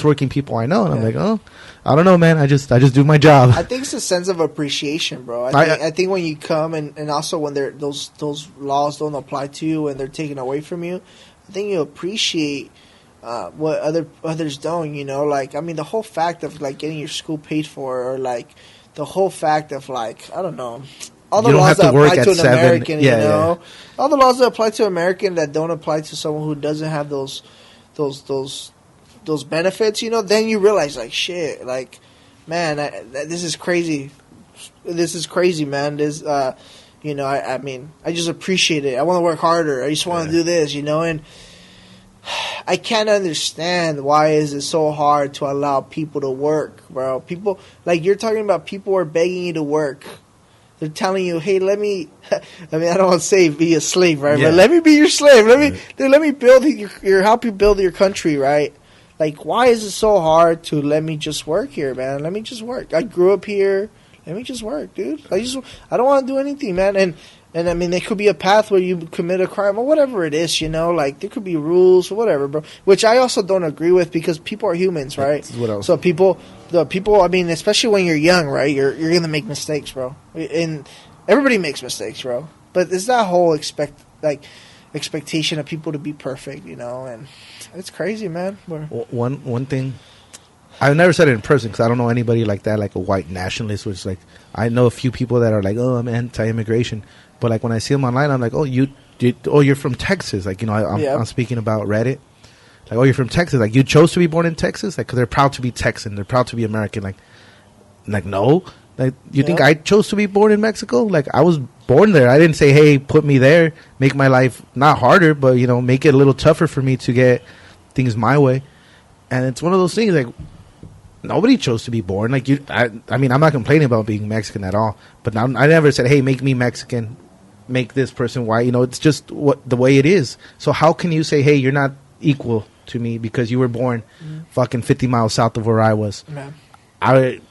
working people I know. And I'm like, oh, I don't know, man. I just do my job. I think it's a sense of appreciation, bro. I think when you come and also when those laws don't apply to you and they're taken away from you, I think you appreciate what others don't. You know, like, I mean, the whole fact of like getting your school paid for, or like the whole fact of, like, I don't know, all the laws that apply to an American. You know, all the laws that apply to an American that don't apply to someone who doesn't have those benefits, you know, then you realize, like, shit, like, man, this is crazy. This is crazy, man. This, you know, I mean, I just appreciate it. I want to work harder. I just want to do this, you know, and I can't understand why is it so hard to allow people to work, bro. People, like, you're talking about, people are begging you to work. They're telling you, hey, let me, I mean, I don't want to say be a slave, right? Yeah. But let me be your slave. Let me build help you build your country, right? Like, why is it so hard to let me just work here, man? Let me just work. I grew up here. Let me just work, dude. I don't want to do anything, man. And And I mean, there could be a path where you commit a crime or whatever it is, you know, like there could be rules or whatever, bro. Which I also don't agree with because people are humans, right? So the people, I mean, especially when you're young, right? You're gonna make mistakes, bro. And everybody makes mistakes, bro. But it's that whole expectation of people to be perfect, you know, and it's crazy, man. One thing. I've never said it in person because I don't know anybody like that, like a white nationalist, which like I know a few people that are like, oh, I'm anti-immigration, but like when I see them online, I'm like, oh, you're from Texas, like, you know, I'm speaking about Reddit, like, oh, you're from Texas, like you chose to be born in Texas, like, because they're proud to be Texan, they're proud to be American, like no, like you think I chose to be born in Mexico? Like I was born there. I didn't say, hey, put me there, make my life not harder, but you know, make it a little tougher for me to get things my way, and it's one of those things like. Nobody chose to be born like you. I mean, I'm not complaining about being Mexican at all. But now, I never said, "Hey, make me Mexican, make this person white." You know, it's just the way it is. So how can you say, "Hey, you're not equal to me because you were born fucking 50 miles south of where I was"? Man. I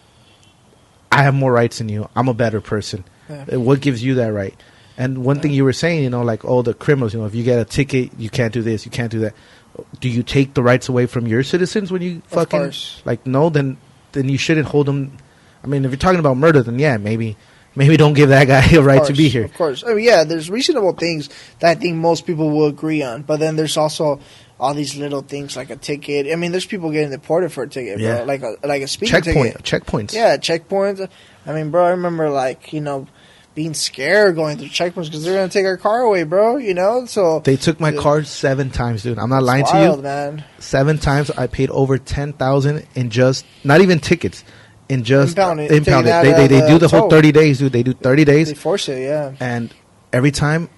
have more rights than you. I'm a better person. Yeah. What gives you that right? And one thing you were saying, you know, like, oh, the criminals. You know, if you get a ticket, you can't do this, you can't do that. Do you take the rights away from your citizens when you fucking... Of course. Like, no, then you shouldn't hold them... I mean, if you're talking about murder, then yeah, maybe don't give that guy a right to be here. Of course. I mean, yeah, there's reasonable things that I think most people will agree on. But then there's also all these little things like a ticket. I mean, there's people getting deported for a ticket, bro. Like a speeding ticket. Checkpoints. Yeah, checkpoints. I mean, bro, I remember, like, you know... being scared going through checkpoints because they're going to take our car away, bro, you know? So they took my car 7 times, dude. I'm not lying wild, to you. Man. 7 times. I paid over $10,000 in just, not even tickets, in just impounded. They do the whole 30 days, dude. They do 30 days. They force it, yeah. And every time,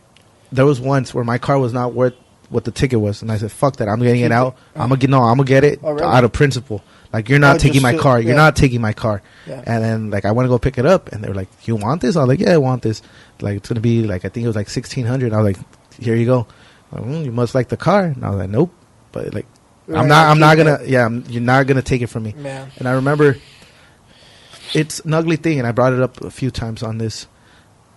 there was once where my car was not worth what the ticket was. And I said, fuck that. I'm getting it out. I'm going to get it out of principle. Like, you're not taking my car. You're not taking my car. Yeah. And then, like, I want to go pick it up. And they were like, you want this? I was like, yeah, I want this. Like, it's going to be, like, I think it was like $1,600. I was like, here you go. Like, you must like the car. And I was like, nope. But, like, I'm not going to, you're not going to take it from me. Man. And I remember, it's an ugly thing. And I brought it up a few times on this.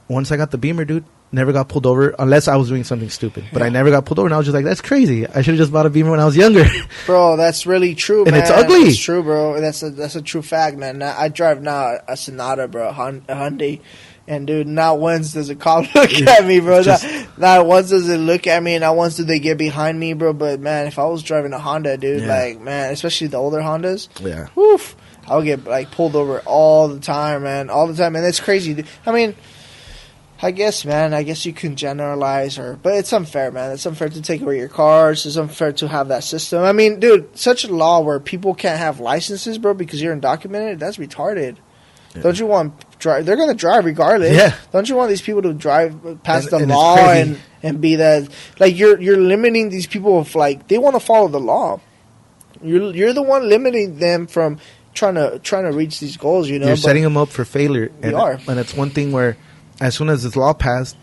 Once I got the Beamer, dude, never got pulled over unless I was doing something stupid. But I never got pulled over, and I was just like, that's crazy. I should have just bought a Beamer when I was younger. Bro, that's really true, man. And it's ugly. It's true, bro. That's a true fact, man. I drive now a Sonata, bro, a Hyundai. And, dude, not once does a cop look at me, bro. Not once does it look at me, and not once do they get behind me, bro. But, man, if I was driving a Honda, dude, like, man, especially the older Hondas, woof, I would get, like, pulled over all the time, man, all the time. And it's crazy, dude. I mean... I guess, man, you can generalize, but it's unfair, man. It's unfair to take away your cars. It's unfair to have that system. I mean, dude, such a law where people can't have licenses, bro, because you're undocumented, that's retarded. Yeah. Don't you want drive? They're going to drive regardless. Yeah. Don't you want these people to drive past the law and be that? Like, you're limiting these people of, like, they want to follow the law. You're the one limiting them from trying to reach these goals, you know? You're setting them up for failure. You are. And it's one thing where... As soon as this law passed,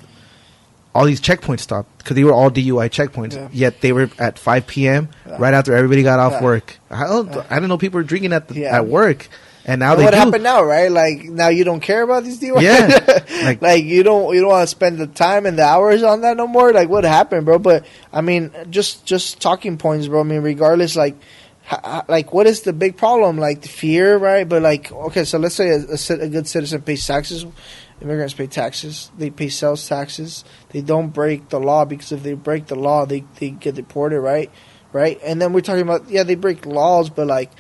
all these checkpoints stopped because they were all DUI checkpoints. Yeah. Yet they were at 5 p.m. Right after everybody got off work. I didn't know people were drinking at work, and now what happened now, right? Like now you don't care about these DUI. Yeah, like you don't want to spend the time and the hours on that no more. Like what happened, bro? But I mean, just talking points, bro. I mean, regardless, like what is the big problem? Like the fear, right? But like, okay, so let's say a good citizen pays taxes. Immigrants pay taxes. They pay sales taxes. They don't break the law because if they break the law, they get deported, right? Right? And then we're talking about, they break laws, but like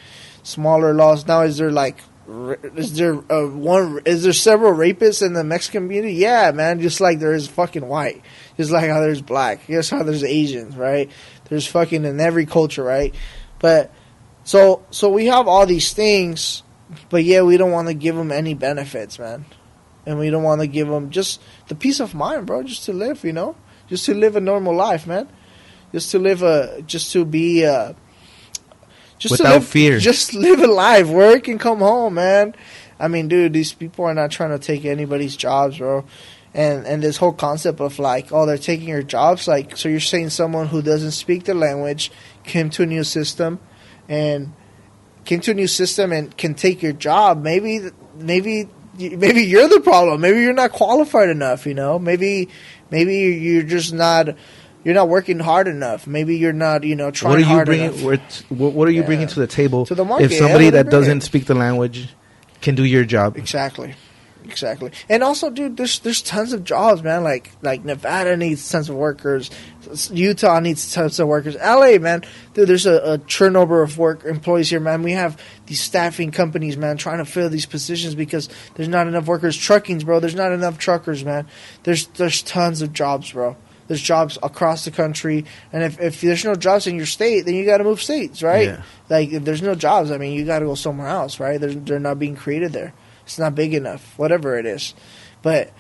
smaller laws. Now, is there several rapists in the Mexican community? Yeah, man. Just like there is fucking white. Just like how there's black. Just how there's Asians, right? There's fucking in every culture, right? But so we have all these things, but we don't want to give them any benefits, man. And we don't want to give them just the peace of mind, bro, just to live, you know? Just to live a normal life, man. Just to live without fear. Just live a life, work and come home, man. I mean, dude, these people are not trying to take anybody's jobs, bro. And this whole concept of like, oh, they're taking your jobs, like, so you're saying someone who doesn't speak the language came to a new system and can take your job. Maybe maybe you're the problem. Maybe you're not qualified enough. You know, maybe you're just not. You're not working hard enough. Maybe you're not, trying hard enough. What are you bringing to the table? To the market, if somebody that doesn't speak the language can do your job. Exactly. And also, dude, there's tons of jobs, man. Like Nevada needs tons of workers. Utah needs tons of workers. LA, man, dude, there's a turnover of employees here, man. We have these staffing companies, man, trying to fill these positions because there's not enough workers. Truckings, bro, there's not enough truckers, man. There's tons of jobs, bro. There's jobs across the country, and if there's no jobs in your state, then you got to move states, right? Yeah. Like, if there's no jobs, I mean, you got to go somewhere else, right? They're not being created there. It's not big enough, whatever it is. But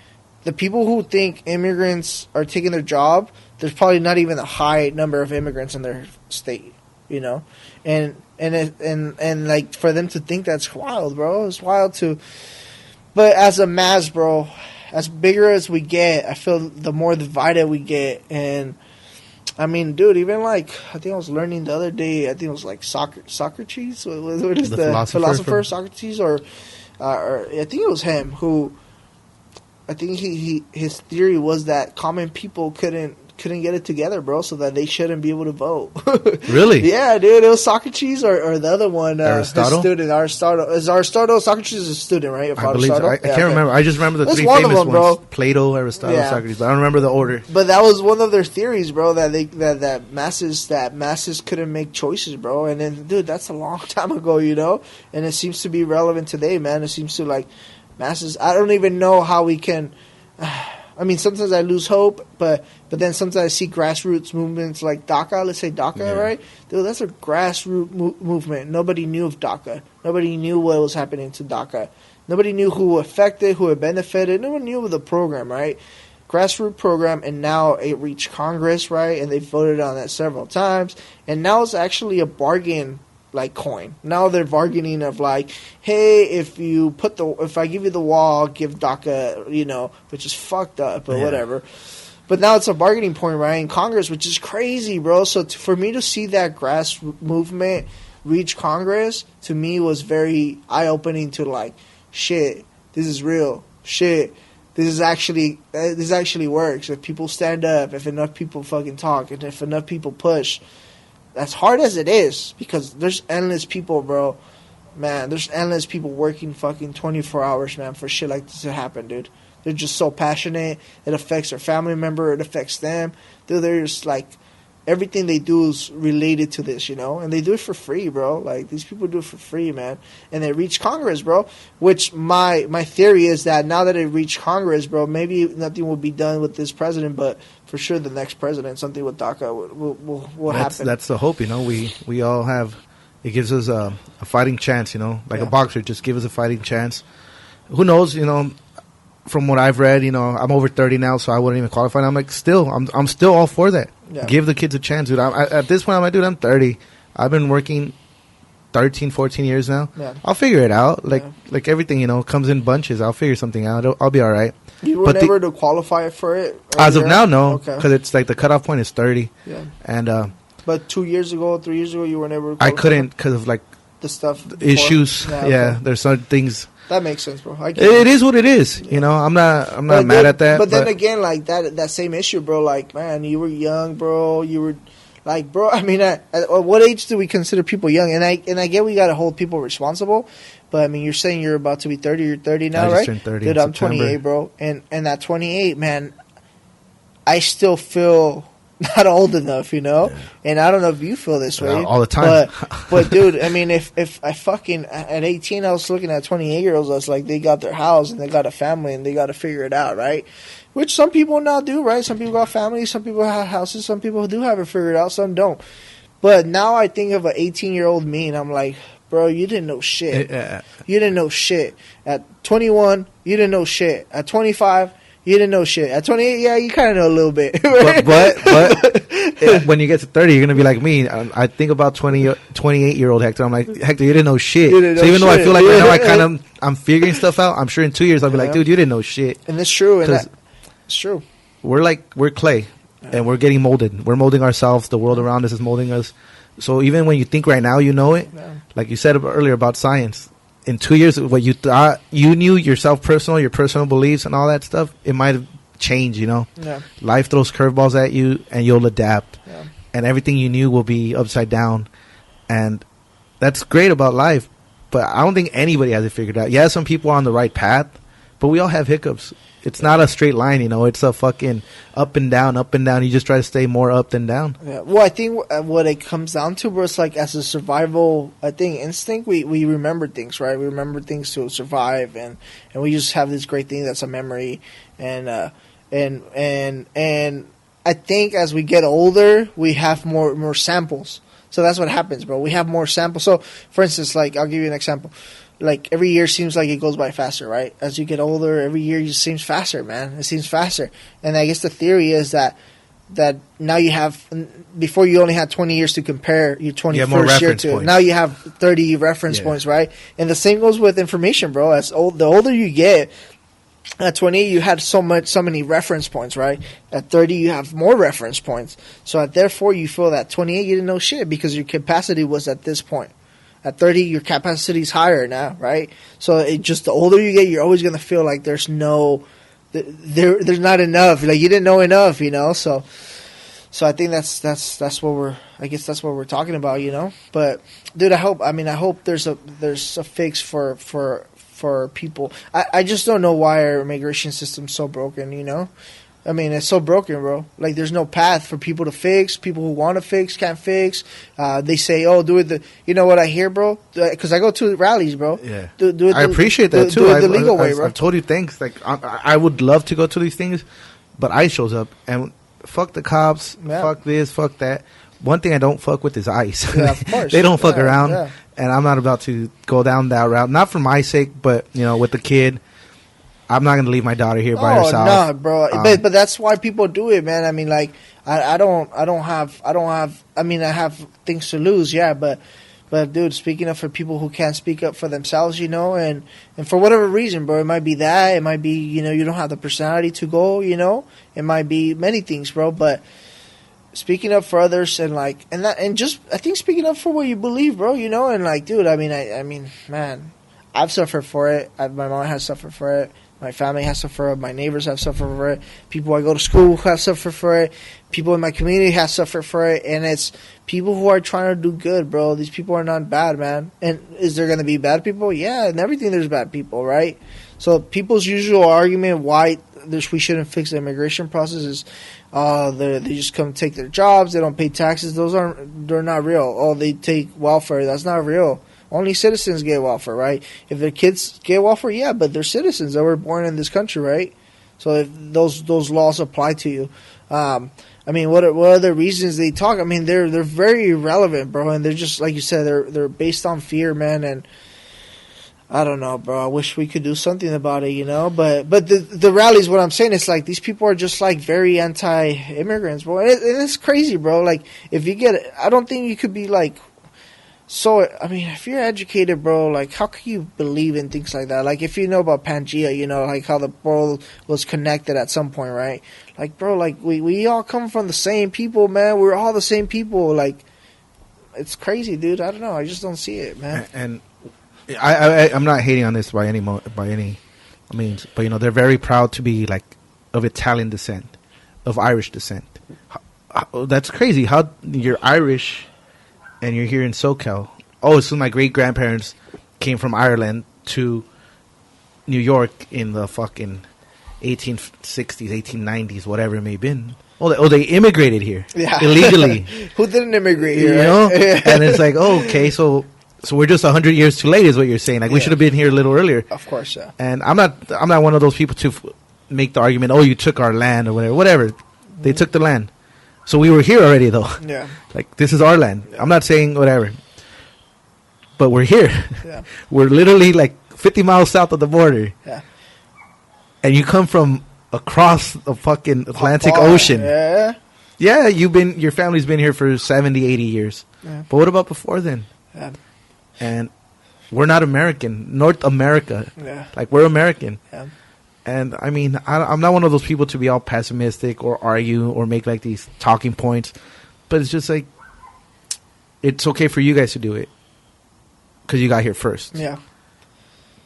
the people who think immigrants are taking their job, there's probably not even a high number of immigrants in their state, and like, for them to think that's wild, bro. It's wild to. But as a mass, bro. As bigger as we get, I feel the more divided we get. And, I mean, dude, even like, I think I was learning the other day, I think it was like Socrates? What is the philosopher Socrates? Or I think it was him who, I think his theory was that common people couldn't get it together, bro, so that they shouldn't be able to vote. Really? Yeah, dude. It was Socrates or the other one. Aristotle? His student, Aristotle. Is Aristotle? Socrates is a student, right? I believe so. I can't remember. I just remember the three one famous of them, bro. ones. Plato, Aristotle, Socrates. But I don't remember the order. But that was one of their theories, bro, that masses couldn't make choices, bro. And then, dude, that's a long time ago, And it seems to be relevant today, man. It seems to, like, masses. I don't even know how we can... I mean, sometimes I lose hope, but then sometimes I see grassroots movements like DACA. Let's say DACA, right? Dude, that's a grassroots movement. Nobody knew of DACA. Nobody knew what was happening to DACA. Nobody knew who affected, who it benefited. No one knew of the program, right? Grassroots program, and now it reached Congress, right? And they voted on that several times. And now it's actually a bargain, like, coin. Now they're bargaining of, like, hey, if I give you the wall, give DACA, which is fucked up, but whatever. But now it's a bargaining point, right, in Congress, which is crazy, bro. So for me to see that grass movement reach Congress, to me, was very eye-opening to, like, shit, this is real. Shit, this actually works. If people stand up, if enough people fucking talk, and if enough people push. As hard as it is, because there's endless people, bro. Man, there's endless people working fucking 24 hours, man, for shit like this to happen, dude. They're just so passionate. It affects their family member. It affects them. Dude, they're just like, everything they do is related to this, And they do it for free, bro. Like, these people do it for free, man. And they reach Congress, bro. Which my theory is that now that it reached Congress, bro, maybe nothing will be done with this president, but for sure the next president, something with DACA will happen. That's the hope, We all have, it gives us a fighting chance, like a boxer, just give us a fighting chance. Who knows, from what I've read, I'm over 30 now, so I wouldn't even qualify. And I'm like, I'm still all for that. Yeah. Give the kids a chance, dude. At this point, I'm like, dude, I'm 30. I've been working 13, 14 years now. Yeah. I'll figure it out. Like everything, comes in bunches. I'll figure something out. I'll be all right. You were never to qualify for it? Earlier? As of now, no. Because it's like the cutoff point is 30. Yeah. And but 2 years ago, 3 years ago, you were never. I couldn't because of like the stuff. Issues. Yeah. There's some things. That makes sense, bro. It is what it is. I'm not mad at that. But then again, like that same issue, bro. Like, man, you were young, bro. You were like, bro. I mean, at what age do we consider people young? And I get we gotta hold people responsible. But I mean, you're saying you're about to be 30. You're 30 now, right? I just turned 30. Dude, I'm 28, bro. And at 28, man, I still feel not old enough, Yeah. And I don't know if you feel this way all the time. But dude, I mean, if I fucking at 18, I was looking at 28-year-olds. I was like, they got their house and they got a family and they got to figure it out, right? Which some people now do, right? Some people got families, some people have houses, some people do have it figured out, some don't. But now I think of an 18-year-old me, and I'm like, bro, you didn't know shit. You didn't know shit. At 21, you didn't know shit. At 25. You didn't know shit. At 28, yeah, you kind of know a little bit. But when you get to 30, you're going to be like me. I think about 28-year-old Hector. I'm like, Hector, you didn't know shit. So even though I feel like right now I'm figuring stuff out, I'm sure in 2 years I'll be like, dude, you didn't know shit. And it's true. It's true. We're clay, and we're getting molded. We're molding ourselves. The world around us is molding us. So even when you think right now you know it, like you said earlier about science, in 2 years, what you thought you knew yourself, your personal beliefs and all that stuff, it might have changed. Yeah. Life throws curveballs at you, and you'll adapt. Yeah. And everything you knew will be upside down, and that's great about life. But I don't think anybody has it figured out. Yeah, some people are on the right path, but we all have hiccups. It's not a straight line, It's a fucking up and down, up and down. You just try to stay more up than down. Yeah. Well, I think what it comes down to, bro, it's like as a survival, I think instinct, we remember things, right? We remember things to survive, and we just have this great thing that's a memory, and I think as we get older, we have more samples. So that's what happens, bro. We have more samples. So, for instance, like I'll give you an example. Like every year seems like it goes by faster, right? As you get older, every year just seems faster, man. It seems faster. And I guess the theory is that now you have, before you only had 20 years to compare your 21st year to. Now you have 30 reference points, right? And the same goes with information, bro. The older you get, at 20 you had so many reference points, right? At 30 you have more reference points. So therefore you feel that 28 you didn't know shit because your capacity was at this point. At 30, your capacity is higher now, right? So it just, the older you get, you're always going to feel like there's not enough. Like you didn't know enough, So I think that's what we're talking about, But dude, I hope there's a fix for people. I just don't know why our immigration system's so broken, It's so broken, bro. Like, there's no path for people to fix. People who want to fix can't fix. They say, "Oh, do it you know what I hear, bro? Because I go to rallies, bro. Yeah, do it. I appreciate that too. Do it the legal way, bro. I've told you thanks. Like, I would love to go to these things, but ICE shows up and fuck the cops. Yeah. Fuck this. Fuck that. One thing I don't fuck with is ICE. Yeah, of course. They don't fuck around, yeah. And I'm not about to go down that route. Not for my sake, but with the kid. I'm not gonna leave my daughter here by herself. No, bro. But that's why people do it, man. I mean, like, I have things to lose, yeah. But dude, speaking up for people who can't speak up for themselves, and for whatever reason, bro, it might be that, it might be, you don't have the personality to go, it might be many things, bro. But speaking up for others I think speaking up for what you believe, bro, and like, dude, I mean, man, I've suffered for it. My mom has suffered for it. My family has suffered. My neighbors have suffered for it. People I go to school have suffered for it. People in my community have suffered for it. And it's people who are trying to do good, bro. These people are not bad, man. And is there going to be bad people? Yeah, and everything there's bad people, right? So people's usual argument why we shouldn't fix the immigration process is they just come take their jobs. They don't pay taxes. They're not real. Oh, they take welfare. That's not real. Only citizens get welfare, right? If their kids get welfare, yeah, but they're citizens that were born in this country, right? So if those laws apply to you. What other reasons they talk? I mean, they're very irrelevant, bro, and they're just like you said, they're based on fear, man. And I don't know, bro. I wish we could do something about it, But the rallies, what I'm saying is like these people are just like very anti-immigrants, bro. And it's crazy, bro. Like if you I don't think you could be like. So, I mean, if you're educated, bro, like, how can you believe in things like that? Like, if you know about Pangea, like how the world was connected at some point, right? Like, bro, like, we all come from the same people, man. We're all the same people. Like, it's crazy, dude. I don't know. I just don't see it, man. And I'm not hating on this by any means, but, they're very proud to be, like, of Italian descent, of Irish descent. That's crazy. How you're Irish... and you're here in SoCal. Oh, so my great-grandparents came from Ireland to New York in the fucking 1860s, 1890s, whatever it may have been. They immigrated here illegally. Who didn't immigrate here? And it's like, okay, so we're just 100 years too late, is what you're saying. Like we should have been here a little earlier. Of course, yeah. And I'm not one of those people to make the argument, oh, you took our land or whatever. Whatever, they took the land. So we were here already, though. Yeah. Like, this is our land. Yeah. I'm not saying whatever. But we're here. Yeah. We're literally, like, 50 miles south of the border. Yeah. And you come from across the fucking Atlantic Ocean. Yeah. Yeah, your family's been here for 70, 80 years. Yeah. But what about before then? Yeah. And we're not American. North America. Yeah. Like, we're American. Yeah. And, I mean, I'm not one of those people to be all pessimistic or argue or make, like, these talking points. But it's just, like, it's okay for you guys to do it. Because you got here first. Yeah.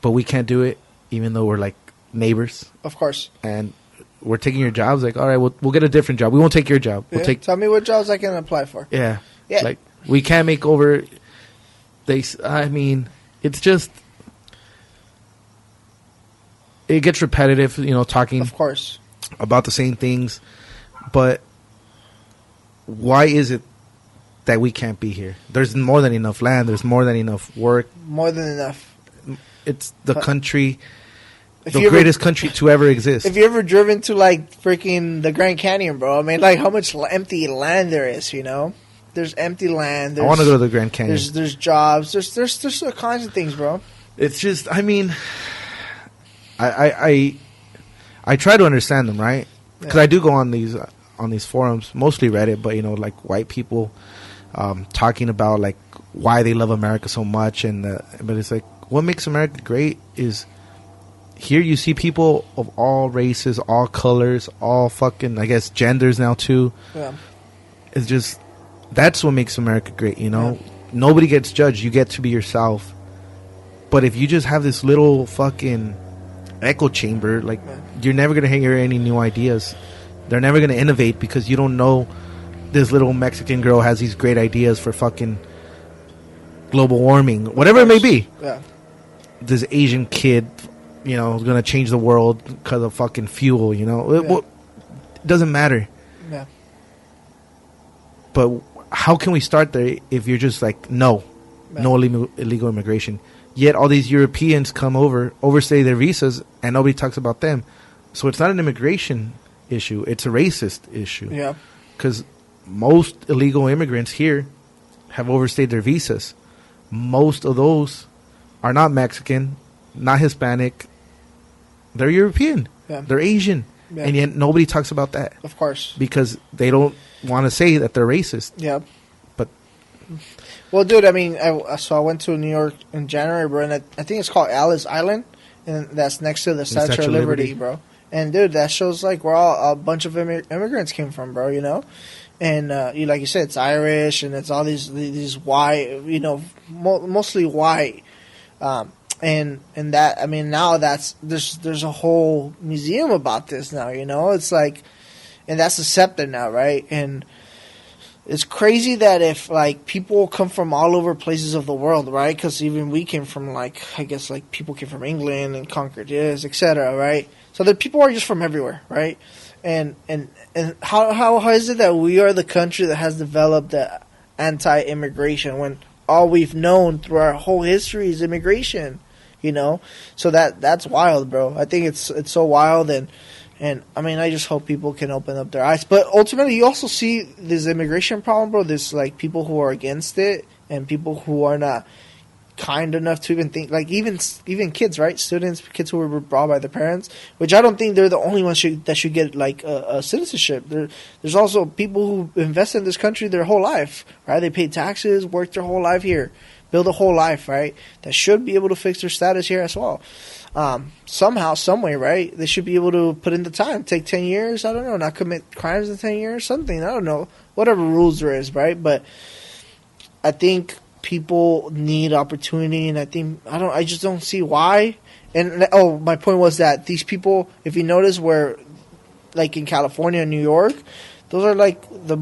but we can't do it, even though we're like neighbors. Of course. And we're taking your jobs. Like, all right, we'll get a different job. We won't take your job. We'll take. Tell me what jobs I can apply for. Yeah. Yeah. Like, we can't make over. I mean, it's just. It gets repetitive, talking. Of course. About the same things, but why is it that we can't be here? There's more than enough land. There's more than enough work. More than enough. It's the country, the greatest country to ever exist. If you ever driven to like freaking the Grand Canyon, bro, I mean, like how much empty land there is, There's empty land. I want to go to the Grand Canyon. There's jobs. There's all kinds of things, bro. It's just, I mean, I try to understand them, right? Because I do go on these forums, mostly Reddit, but like white people talking about like why they love America so much, but it's like what makes America great is here you see people of all races, all colors, all fucking I guess genders now too. Yeah, it's just that's what makes America great, Yeah. Nobody gets judged. You get to be yourself. But if you just have this little fucking echo chamber, like you're never gonna hear any new ideas. They're never gonna innovate because you don't know this little Mexican girl has these great ideas for fucking global warming, whatever it may be. Yeah. This Asian kid, is gonna change the world because of fucking fuel. It doesn't matter. Yeah. But how can we start there if you're just like no illegal immigration? Yet all these Europeans come over, overstay their visas, and nobody talks about them. So it's not an immigration issue. It's a racist issue. Yeah. Because most illegal immigrants here have overstayed their visas. Most of those are not Mexican, not Hispanic. They're European. Yeah. They're Asian. Yeah. And yet nobody talks about that. Of course. Because they don't want to say that they're racist. Yeah. But... Well, dude, I mean, I went to New York in January, bro, and I think it's called Alice Island, and that's next to the Statue of Liberty, bro. And, dude, that shows, like, where a bunch of immigrants came from, bro, And, like you said, it's Irish, and it's all these white, mostly white. And that, I mean, now there's a whole museum about this now, It's like, and that's accepted now, right? And it's crazy that if, like, people come from all over places of the world, right? Because even we came from, like, I guess, like, people came from England and conquered this, etc., right? So the people are just from everywhere, right? And how is it that we are the country that has developed the anti-immigration when all we've known through our whole history is immigration, So that's wild, bro. I think it's so wild, and I mean, I just hope people can open up their eyes. But ultimately, you also see this immigration problem, bro. There's like people who are against it and people who are not kind enough to even think. Like even kids, right? Kids who were brought by their parents. Which I don't think they're the only ones that should get like a citizenship. There's also people who invest in this country their whole life, right? They pay taxes, work their whole life here, build a whole life, right? That should be able to fix their status here as well. Somehow, some way, right? They should be able to put in the time. Take 10 years, I don't know, not commit crimes in 10 years, something, I don't know. Whatever rules there is, right? But I think people need opportunity, and I just don't see why. And, my point was that these people, if you notice, were, like, in California and New York, those are like the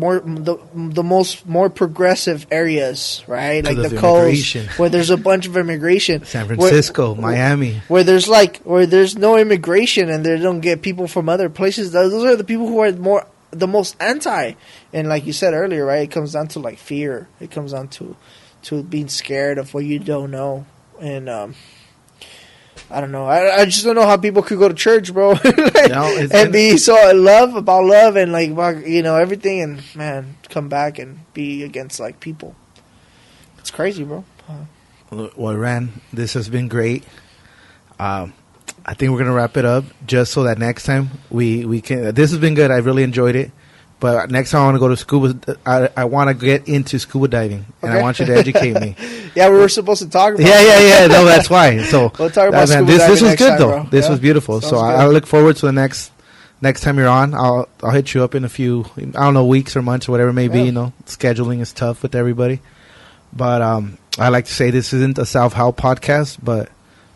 most more progressive areas, right? Like the coast where there's a bunch of immigration. San Francisco, Miami, where there's no immigration and they don't get people from other places. Those are the people who are the most anti. And like you said earlier, right? It comes down to like fear. It comes down to being scared of what you don't know. And I don't know. I just don't know how people could go to church, bro, and be so about love and like everything, and man, come back and be against like people. It's crazy, bro. Well, Ran, this has been great. I think we're gonna wrap it up just so that next time we can. This has been good. I really enjoyed it. But next time I want to go to scuba. I want to get into scuba diving, and I want you to educate me. Yeah, we were supposed to talk about. Yeah. No, that's why. So we'll talk about scuba this diving was good time, though. Bro. This was beautiful. So I look forward to the next time you're on. I'll hit you up in a few, I don't know, weeks or months or whatever it may be. Scheduling is tough with everybody. But I like to say this isn't a self-help podcast, but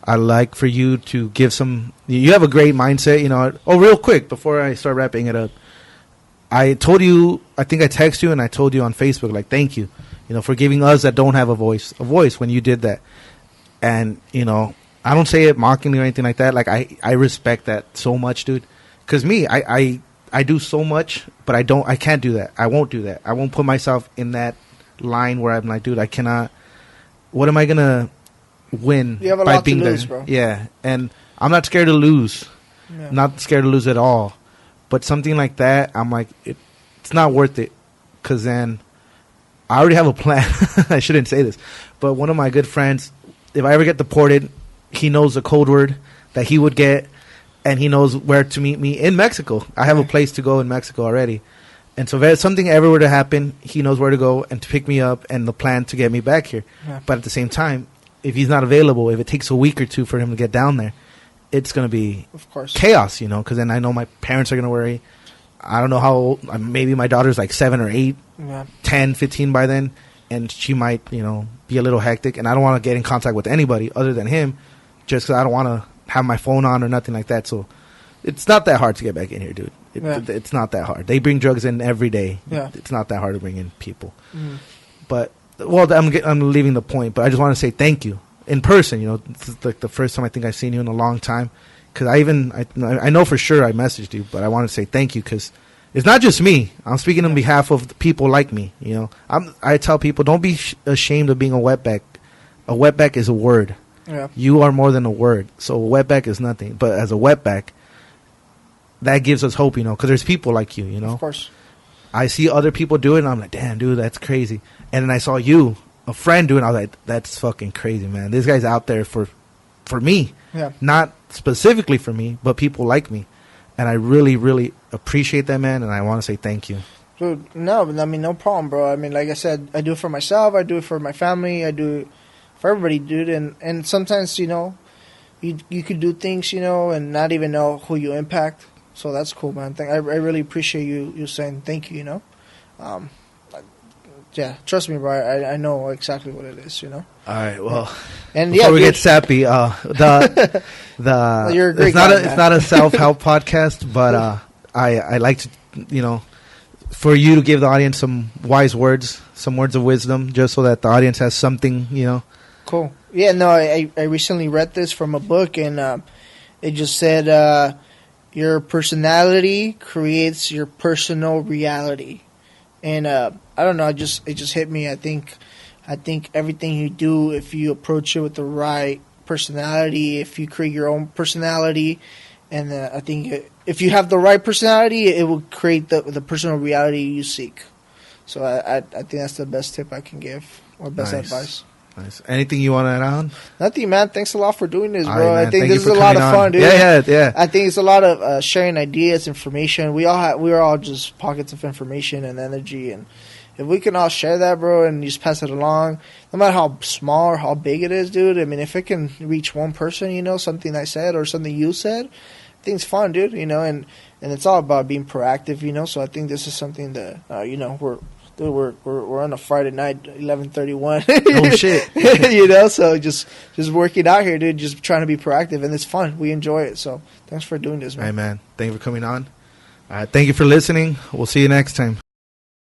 I like for you to give some. You have a great mindset, you know. Oh, real quick before I start wrapping it up, I told you. I think I texted you and I told you on Facebook, like, thank you, you know, for giving us that don't have a voice when you did that. And you know, I don't say it mockingly or anything like that. Like I respect that so much, dude. Because me, I do so much, but I can't do that. I won't do that. I won't put myself in that line where I'm like, dude, I cannot. What am I gonna win You have a by lot being to there? lose, bro. Yeah, and I'm not scared to lose. Yeah. Not scared to lose at all. But something like that, I'm like, it's not worth it. Because then I already have a plan. I shouldn't say this, but one of my good friends, if I ever get deported, he knows the code word that he would get, and he knows where to meet me in Mexico. I have a place to go in Mexico already. And so if something ever were to happen, he knows where to go and to pick me up and the plan to get me back here. Yeah. But at the same time, if he's not available, if it takes a week or two for him to get down there, it's going to be Of course. chaos, you know, because then I know my parents are going to worry. I don't know how old. Maybe my daughter's like 7 or 8, Yeah. 10, 15 by then, and she might, you know, be a little hectic. And I don't want to get in contact with anybody other than him just because I don't want to have my phone on or nothing like that. So it's not that hard to get back in here, dude. It's not that hard. They bring drugs in every day. Yeah. It's not that hard to bring in people. Mhm. But, well, I'm leaving the point, but I just want to say thank you in person. You know, this is like the first time I think I've seen you in a long time. Because I know for sure I messaged you, but I want to say thank you because it's not just me. I'm speaking on behalf of the people like me. You know, I tell people, don't be ashamed of being a wetback. A wetback is a word. Yeah. You are more than a word. So a wetback is nothing. But as a wetback, that gives us hope, you know, because there's people like you know. Of course. I see other people do it, and I'm like, damn, dude, that's crazy. And then I saw you, a friend, doing it. I was like, that's fucking crazy, man. This guy's out there for me. Yeah. Not specifically for me, but people like me. And I really, really appreciate that, man, and I want to say thank you. Dude, no, I mean, no problem, bro. I mean, like I said, I do it for myself. I do it for my family. I do it for everybody, dude. And sometimes, you know, you could do things, you know, and not even know who you impact. So that's cool, man. I really appreciate you saying thank you, you know. Yeah, trust me, bro. I know exactly what it is, you know. All right, well, And before yeah, we dude, get sappy, the You're a great it's not guy, it's man. not a self-help podcast, but I like to, you know, for you to give the audience some wise words, some words of wisdom, just so that the audience has something, you know. Cool. Yeah, no, I recently read this from a book, and it just said, your personality creates your personal reality. And I don't know, it just hit me. I think everything you do, if you approach it with the right personality, if you create your own personality, and I think if you have the right personality, it will create the personal reality you seek. So I think that's the best tip I can give, or best Nice. advice. Nice. Anything you want to add on? Nothing, man. Thanks a lot for doing this, All bro. right, I man. think Thank this you is for a lot of coming fun, on. dude. Yeah. I think it's a lot of sharing ideas, information. We are all just pockets of information and energy, and if we can all share that, bro, and just pass it along, no matter how small or how big it is, dude. I mean, if it can reach one person, you know, something I said or something you said, I think it's fun, dude. You know, and it's all about being proactive, you know. So I think this is something that you know, we're on a Friday night, 11:31. Oh shit. You know, so just working out here, dude. Just trying to be proactive, and it's fun. We enjoy it. So thanks for doing this, man. All right, man. Thank you for coming on. Thank you for listening. We'll see you next time.